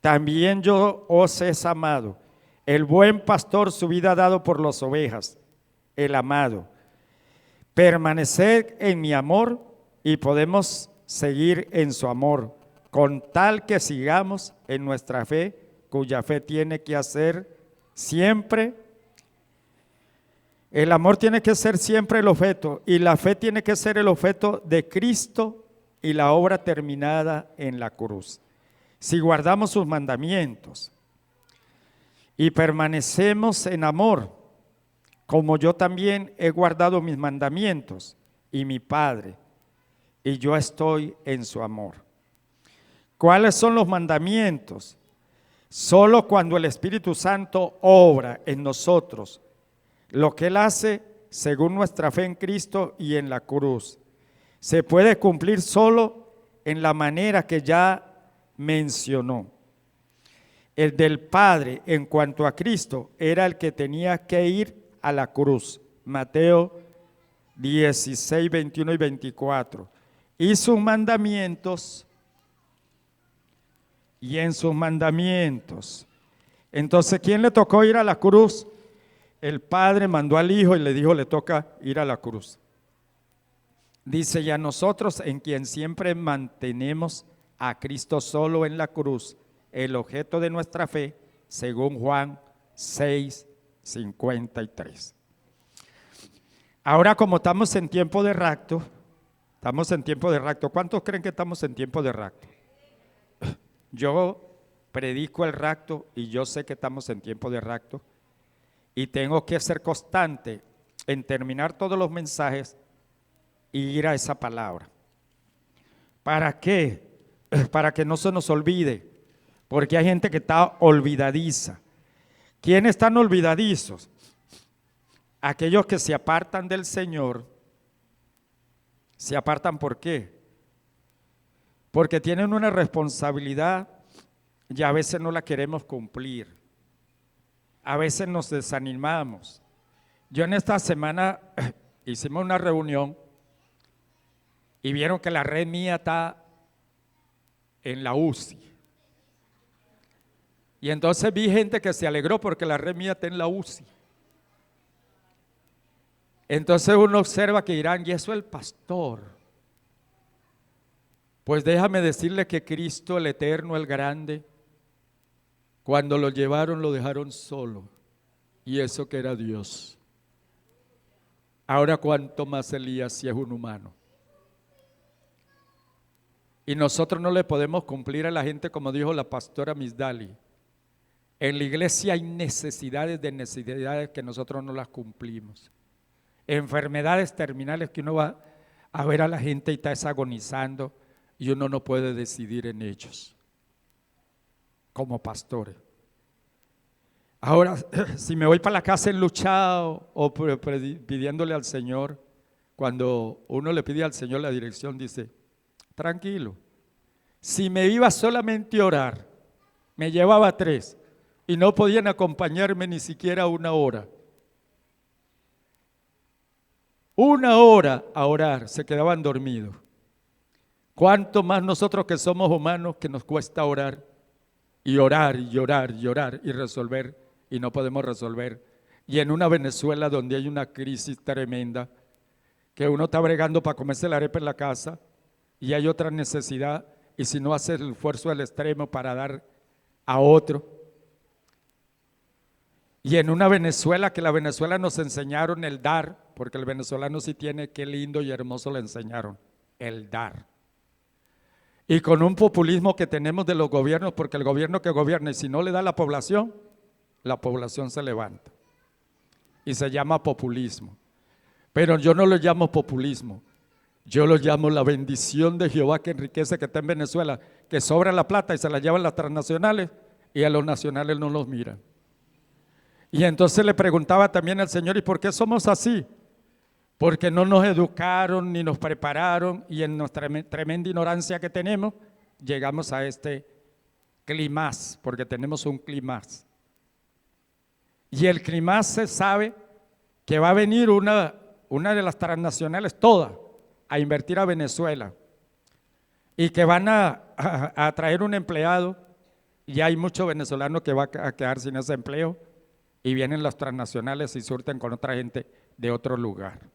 También yo os he amado. El buen pastor su vida ha dado por las ovejas, el amado. Permaneced en mi amor y podemos seguir en su amor, con tal que sigamos en nuestra fe, cuya fe tiene que hacer siempre. El amor tiene que ser siempre el objeto y la fe tiene que ser el objeto de Cristo y la obra terminada en la cruz. Si guardamos sus mandamientos y permanecemos en amor, como yo también he guardado mis mandamientos y mi Padre, y yo estoy en su amor. ¿Cuáles son los mandamientos? Solo cuando el Espíritu Santo obra en nosotros lo que Él hace según nuestra fe en Cristo y en la cruz, se puede cumplir solo en la manera que ya mencionó. El del Padre en cuanto a Cristo era el que tenía que ir a la cruz. Mateo 16, 21 y 24. Y sus mandamientos, y en sus mandamientos. Entonces, ¿quién le tocó ir a la cruz? El Padre mandó al Hijo y le dijo, le toca ir a la cruz. Dice, y a nosotros en quien siempre mantenemos a Cristo solo en la cruz, el objeto de nuestra fe, según Juan 6, 53. Ahora como estamos en tiempo de rapto, ¿cuántos creen que estamos en tiempo de rapto? Yo predico el rapto y yo sé que estamos en tiempo de rapto y tengo que ser constante en terminar todos los mensajes y ir a esa palabra. ¿Para qué? Para que no se nos olvide, porque hay gente que está olvidadiza. ¿Quiénes están olvidadizos? Aquellos que se apartan del Señor. ¿Se apartan por qué? Porque tienen una responsabilidad y a veces no la queremos cumplir. A veces nos desanimamos. Yo en esta semana hicimos una reunión y vieron que la red mía está en la UCI. Y entonces vi gente que se alegró porque la red mía está en la UCI. Entonces uno observa que dirán, ¿y eso el pastor? Pues déjame decirle que Cristo, el Eterno, el Grande, cuando lo llevaron lo dejaron solo, y eso que era Dios. Ahora cuánto más Elías si es un humano. Y nosotros no le podemos cumplir a la gente como dijo la pastora Misdali. En la iglesia hay necesidades que nosotros no las cumplimos. Enfermedades terminales que uno va a ver a la gente y está agonizando y uno no puede decidir en ellos como pastores. Ahora, si me voy para la casa enluchado o pidiéndole al Señor, cuando uno le pide al Señor la dirección, dice, tranquilo, si me iba solamente a orar, me llevaba 3 y no podían acompañarme ni siquiera 1 hora. 1 hora a orar, se quedaban dormidos. ¿Cuánto más nosotros que somos humanos que nos cuesta orar? Y orar, y orar, y orar, y resolver, y no podemos resolver. Y en una Venezuela donde hay una crisis tremenda, que uno está bregando para comerse la arepa en la casa, y hay otra necesidad, y si no hace el esfuerzo al extremo para dar a otro. Y en una Venezuela que la Venezuela nos enseñaron el dar, porque el venezolano sí tiene, qué lindo y hermoso le enseñaron, el dar. Y con un populismo que tenemos de los gobiernos, porque el gobierno que gobierna, y si no le da a la población se levanta. Y se llama populismo. Pero yo no lo llamo populismo, yo lo llamo la bendición de Jehová que enriquece, que está en Venezuela, que sobra la plata y se la llevan las transnacionales y a los nacionales no los miran. Y entonces le preguntaba también al Señor, ¿y por qué somos así? Porque no nos educaron ni nos prepararon, y en nuestra tremenda ignorancia que tenemos, llegamos a este climaz, porque tenemos un climaz. Y el climaz se sabe que va a venir una de las transnacionales todas a invertir a Venezuela, y que van a traer un empleado, y hay muchos venezolanos que van a quedar sin ese empleo, y vienen las transnacionales y surten con otra gente de otro lugar.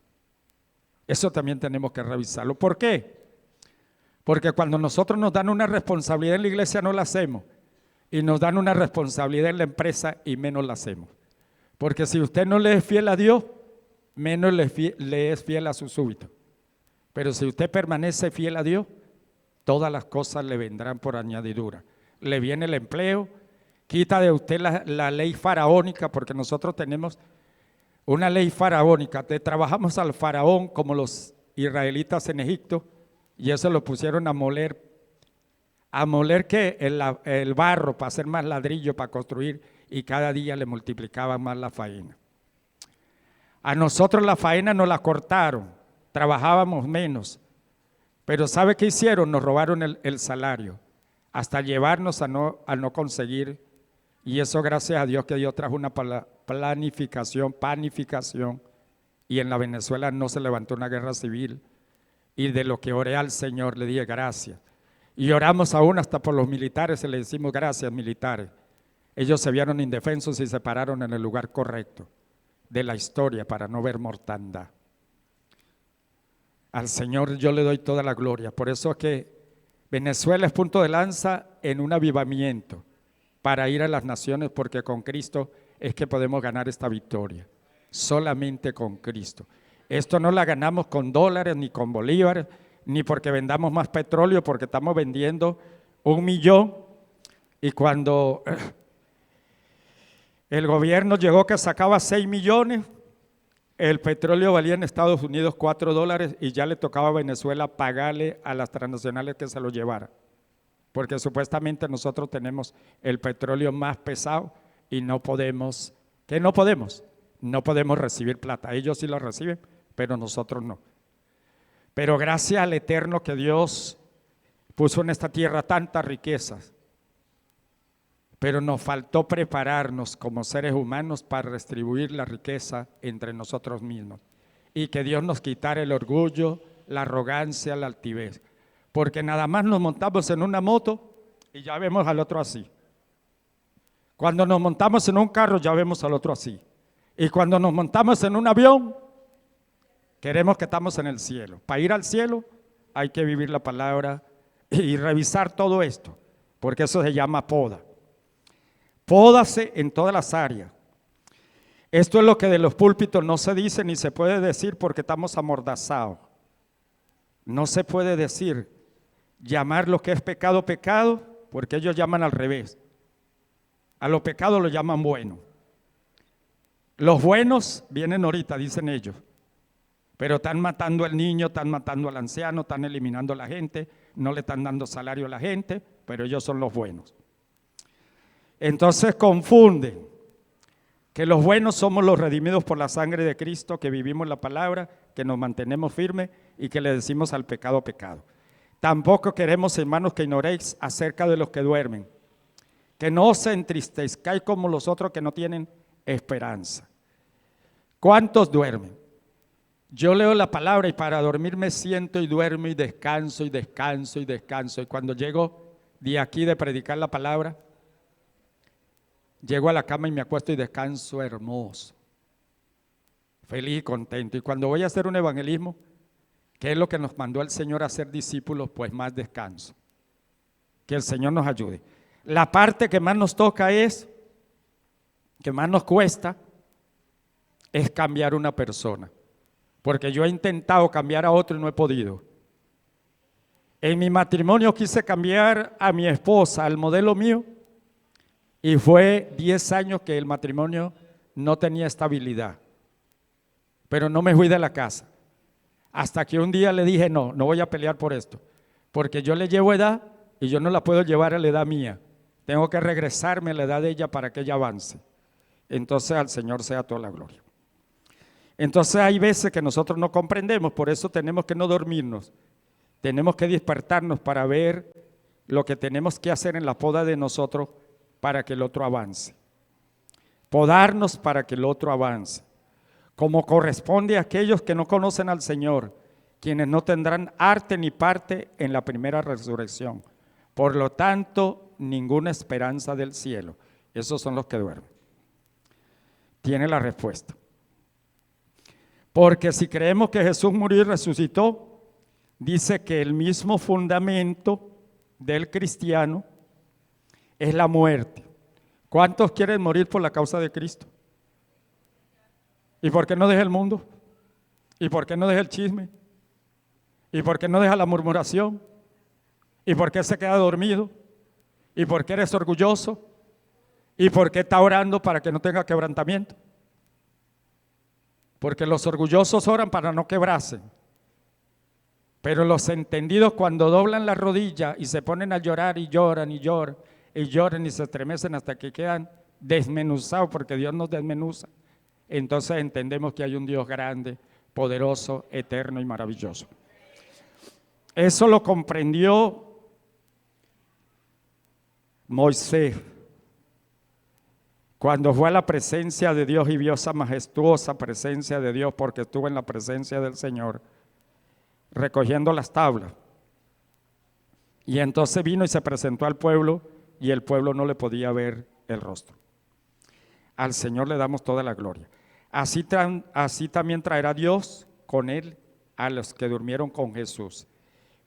Eso también tenemos que revisarlo. ¿Por qué? Porque cuando nosotros nos dan una responsabilidad en la iglesia no la hacemos, y nos dan una responsabilidad en la empresa y menos la hacemos. Porque si usted no le es fiel a Dios, menos le es fiel a su súbdito. Pero si usted permanece fiel a Dios, todas las cosas le vendrán por añadidura. Le viene el empleo, quita de usted la ley faraónica, porque nosotros tenemos una ley faraónica. Trabajamos al faraón como los israelitas en Egipto, y eso lo pusieron a moler que el barro para hacer más ladrillo, para construir, y cada día le multiplicaban más la faena. A nosotros la faena nos la cortaron, trabajábamos menos, pero ¿sabe qué hicieron? Nos robaron el salario, hasta llevarnos a no conseguir, y eso gracias a Dios que Dios trajo una panificación, y en la Venezuela no se levantó una guerra civil, y de lo que oré al Señor le dije gracias, y oramos aún hasta por los militares, y le decimos gracias militares. Ellos se vieron indefensos y se pararon en el lugar correcto de la historia para no ver mortandad. Al Señor yo le doy toda la gloria. Por eso es que Venezuela es punto de lanza en un avivamiento para ir a las naciones, porque con Cristo es que podemos ganar esta victoria. Solamente con Cristo. Esto no la ganamos con dólares ni con bolívares, ni porque vendamos más petróleo, porque estamos vendiendo 1 millón, y cuando el gobierno llegó que sacaba 6 millones, el petróleo valía en Estados Unidos $4, y ya le tocaba a Venezuela pagarle a las transnacionales que se lo llevara, porque supuestamente nosotros tenemos el petróleo más pesado y no podemos, ¿qué no podemos? No podemos recibir plata. Ellos sí lo reciben, pero nosotros no. Pero gracias al Eterno que Dios puso en esta tierra tantas riquezas, pero nos faltó prepararnos como seres humanos para distribuir la riqueza entre nosotros mismos, y que Dios nos quitara el orgullo, la arrogancia, la altivez, porque nada más nos montamos en una moto y ya vemos al otro así. Cuando nos montamos en un carro ya vemos al otro así, y cuando nos montamos en un avión queremos que estamos en el cielo. Para ir al cielo hay que vivir la palabra y revisar todo esto, porque eso se llama poda. Pódase en todas las áreas. Esto es lo que de los púlpitos no se dice ni se puede decir, porque estamos amordazados. No se puede decir, llamar lo que es pecado, pecado, porque ellos llaman al revés. A los pecados lo llaman bueno. Los buenos vienen ahorita, dicen ellos, pero están matando al niño, están matando al anciano, están eliminando a la gente, no le están dando salario a la gente, pero ellos son los buenos. Entonces confunden que los buenos somos los redimidos por la sangre de Cristo, que vivimos la palabra, que nos mantenemos firmes y que le decimos al pecado, pecado. Tampoco queremos, hermanos, que ignoréis acerca de los que duermen, que no os entristezcáis como los otros que no tienen esperanza. ¿Cuántos duermen? Yo leo la palabra y para dormir me siento y duermo y descanso y descanso y descanso. Y cuando llego de aquí de predicar la palabra, llego a la cama y me acuesto y descanso hermoso, feliz y contento. Y cuando voy a hacer un evangelismo, que es lo que nos mandó el Señor a ser discípulos, pues más descanso. Que el Señor nos ayude. La parte que más nos toca que más nos cuesta, es cambiar una persona. Porque yo he intentado cambiar a otro y no he podido. En mi matrimonio quise cambiar a mi esposa, al modelo mío, y fue 10 años que el matrimonio no tenía estabilidad. Pero no me fui de la casa. Hasta que un día le dije, no voy a pelear por esto. Porque yo le llevo edad y yo no la puedo llevar a la edad mía. Tengo que regresarme a la edad de ella para que ella avance. Entonces al Señor sea toda la gloria. Entonces hay veces que nosotros no comprendemos, por eso tenemos que no dormirnos. Tenemos que despertarnos para ver lo que tenemos que hacer en la poda de nosotros para que el otro avance. Podarnos para que el otro avance. Como corresponde a aquellos que no conocen al Señor, quienes no tendrán arte ni parte en la primera resurrección. Por lo tanto, ninguna esperanza del cielo. Esos son los que duermen. Tiene la respuesta. Porque si creemos que Jesús murió y resucitó, dice que el mismo fundamento del cristiano es la muerte. ¿Cuántos quieren morir por la causa de Cristo? ¿Y por qué no deja el mundo? ¿Y por qué no deja el chisme? ¿Y por qué no deja la murmuración? ¿Y por qué se queda dormido? ¿Y por qué eres orgulloso? ¿Y por qué está orando para que no tenga quebrantamiento? Porque los orgullosos oran para no quebrarse. Pero los entendidos cuando doblan la rodilla y se ponen a llorar y lloran y lloran y lloran y se estremecen hasta que quedan desmenuzados porque Dios nos desmenuza. Entonces entendemos que hay un Dios grande, poderoso, eterno y maravilloso. Eso lo comprendió Moisés cuando fue a la presencia de Dios y vio esa majestuosa presencia de Dios, porque estuvo en la presencia del Señor recogiendo las tablas. Y entonces vino y se presentó al pueblo y el pueblo no le podía ver el rostro. Al Señor le damos toda la gloria. Así también traerá Dios con él a los que durmieron con Jesús.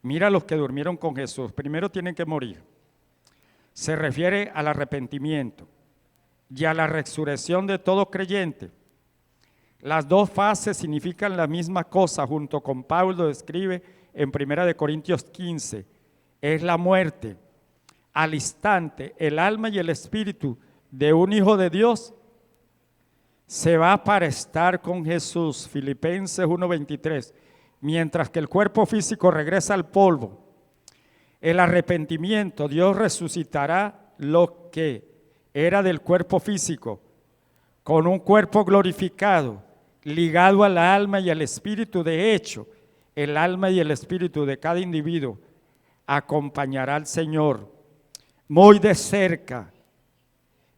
Mira a los que durmieron con Jesús. Primero tienen que morir. Se refiere al arrepentimiento y a la resurrección de todo creyente. Las dos fases significan la misma cosa. Junto con Pablo escribe en 1 Corintios 15. Es la muerte al instante. El alma y el espíritu de un hijo de Dios se va para estar con Jesús. Filipenses 1:23. Mientras que el cuerpo físico regresa al polvo, el arrepentimiento, Dios resucitará lo que era del cuerpo físico con un cuerpo glorificado, ligado al alma y al espíritu. De hecho, el alma y el espíritu de cada individuo acompañará al Señor muy de cerca.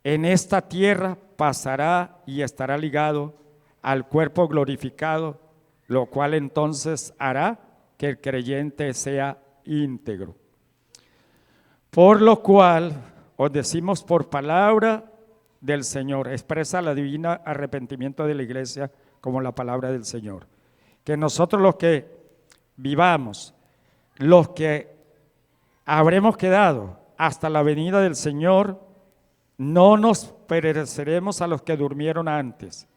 En esta tierra pasará y estará ligado al cuerpo glorificado, lo cual entonces hará que el creyente sea íntegro. Por lo cual os decimos por palabra del Señor, expresa la divina arrepentimiento de la iglesia como la palabra del Señor, que nosotros los que vivamos, los que habremos quedado hasta la venida del Señor, no nos pereceremos a los que durmieron antes.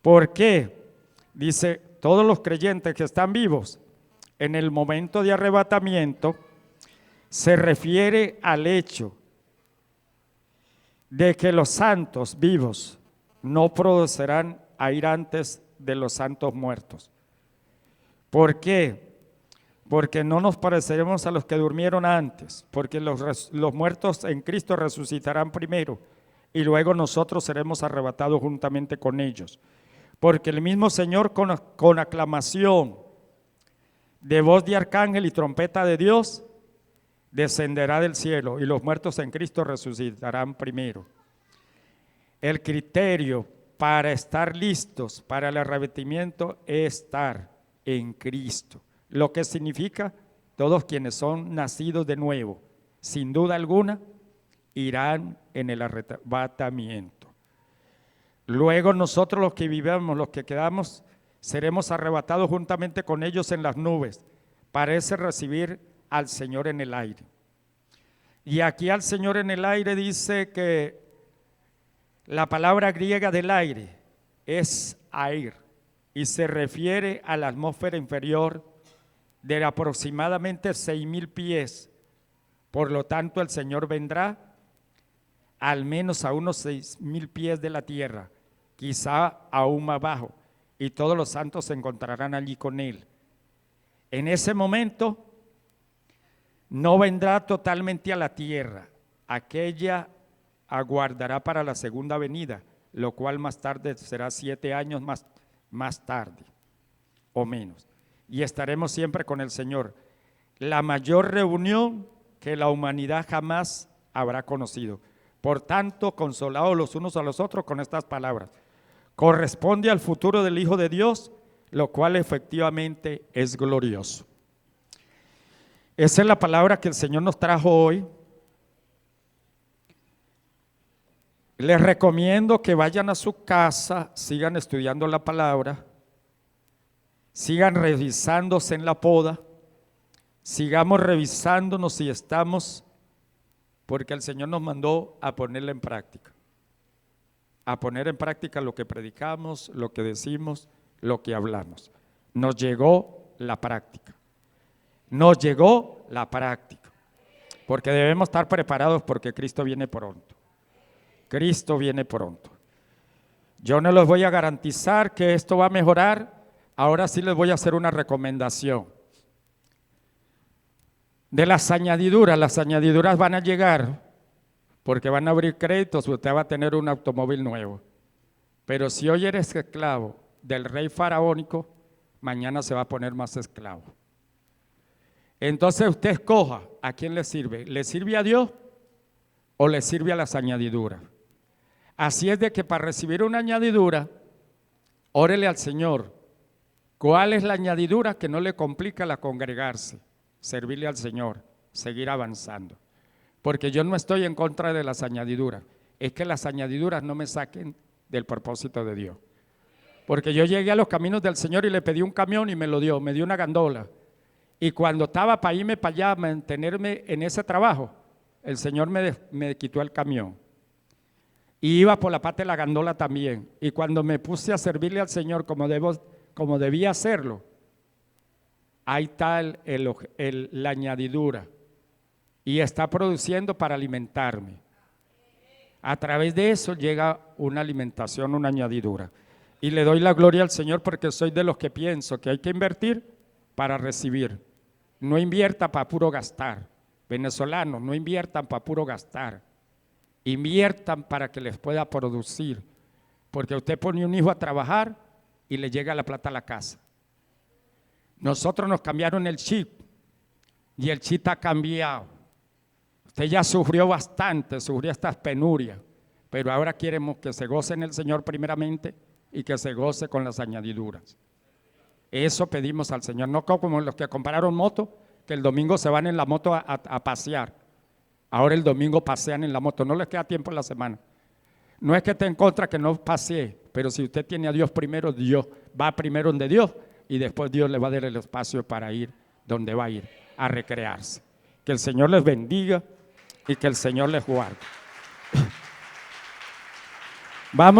¿Por qué? Dice, todos los creyentes que están vivos en el momento de arrebatamiento se refiere al hecho de que los santos vivos no producirán a ir antes de los santos muertos. ¿Por qué? Porque no nos pareceremos a los que durmieron antes, porque los muertos en Cristo resucitarán primero y luego nosotros seremos arrebatados juntamente con ellos. Porque el mismo Señor con aclamación de voz de arcángel y trompeta de Dios descenderá del cielo y los muertos en Cristo resucitarán primero. El criterio para estar listos para el arrebatamiento es estar en Cristo. Lo que significa, todos quienes son nacidos de nuevo, sin duda alguna, irán en el arrebatamiento. Luego nosotros los que vivamos, los que quedamos, seremos arrebatados juntamente con ellos en las nubes, para ese recibir al Señor en el aire. Y aquí al Señor en el aire dice que la palabra griega del aire es air y se refiere a la atmósfera inferior de aproximadamente 6,000 pies. Por lo tanto, el Señor vendrá al menos a unos 6,000 pies de la tierra, quizá aún más bajo, y todos los santos se encontrarán allí con Él. En ese momento no vendrá totalmente a la tierra, aquella aguardará para la segunda venida, lo cual más tarde será 7 años más tarde o menos, y estaremos siempre con el Señor. La mayor reunión que la humanidad jamás habrá conocido. Por tanto, consolados los unos a los otros con estas palabras: corresponde al futuro del Hijo de Dios, lo cual efectivamente es glorioso. Esa es la palabra que el Señor nos trajo hoy. Les recomiendo que vayan a su casa, sigan estudiando la palabra, sigan revisándose en la poda, sigamos revisándonos si estamos, porque el Señor nos mandó a ponerla en práctica, a poner en práctica lo que predicamos, lo que decimos, lo que hablamos. Nos llegó la práctica, nos llegó la práctica, porque debemos estar preparados porque Cristo viene pronto. Cristo viene pronto. Yo no les voy a garantizar que esto va a mejorar. Ahora sí les voy a hacer una recomendación. De las añadiduras van a llegar porque van a abrir créditos, usted va a tener un automóvil nuevo. Pero si hoy eres esclavo del rey faraónico, mañana se va a poner más esclavo. Entonces usted escoja a quién le sirve. ¿Le sirve a Dios o le sirve a las añadiduras? Así es de que para recibir una añadidura, órele al Señor. ¿Cuál es la añadidura? Que no le complica la congregarse, servirle al Señor, seguir avanzando. Porque yo no estoy en contra de las añadiduras, es que las añadiduras no me saquen del propósito de Dios. Porque yo llegué a los caminos del Señor y le pedí un camión y me lo dio, me dio una gandola. Y cuando estaba para irme para allá, mantenerme en ese trabajo, el Señor me quitó el camión. Y iba por la parte de la gandola también. Y cuando me puse a servirle al Señor como debía hacerlo, ahí está la añadidura. Y está produciendo para alimentarme. A través de eso llega una alimentación, una añadidura. Y le doy la gloria al Señor porque soy de los que pienso que hay que invertir para recibir. No invierta para puro gastar. Venezolanos, no inviertan para puro gastar. Inviertan para que les pueda producir. Porque usted pone un hijo a trabajar y le llega la plata a la casa. Nosotros nos cambiaron el chip y el chip ha cambiado. Usted ya sufrió bastante, sufrió estas penurias, pero ahora queremos que se goce en el Señor primeramente y que se goce con las añadiduras. Eso pedimos al Señor, no como los que compraron moto, que el domingo se van en la moto a pasear. Ahora el domingo pasean en la moto, no les queda tiempo en la semana. No es que esté en contra que no pasee, pero si usted tiene a Dios primero, Dios va primero donde Dios y después Dios le va a dar el espacio para ir donde va a ir, a recrearse. Que el Señor les bendiga y que el Señor les guarde. Vamos.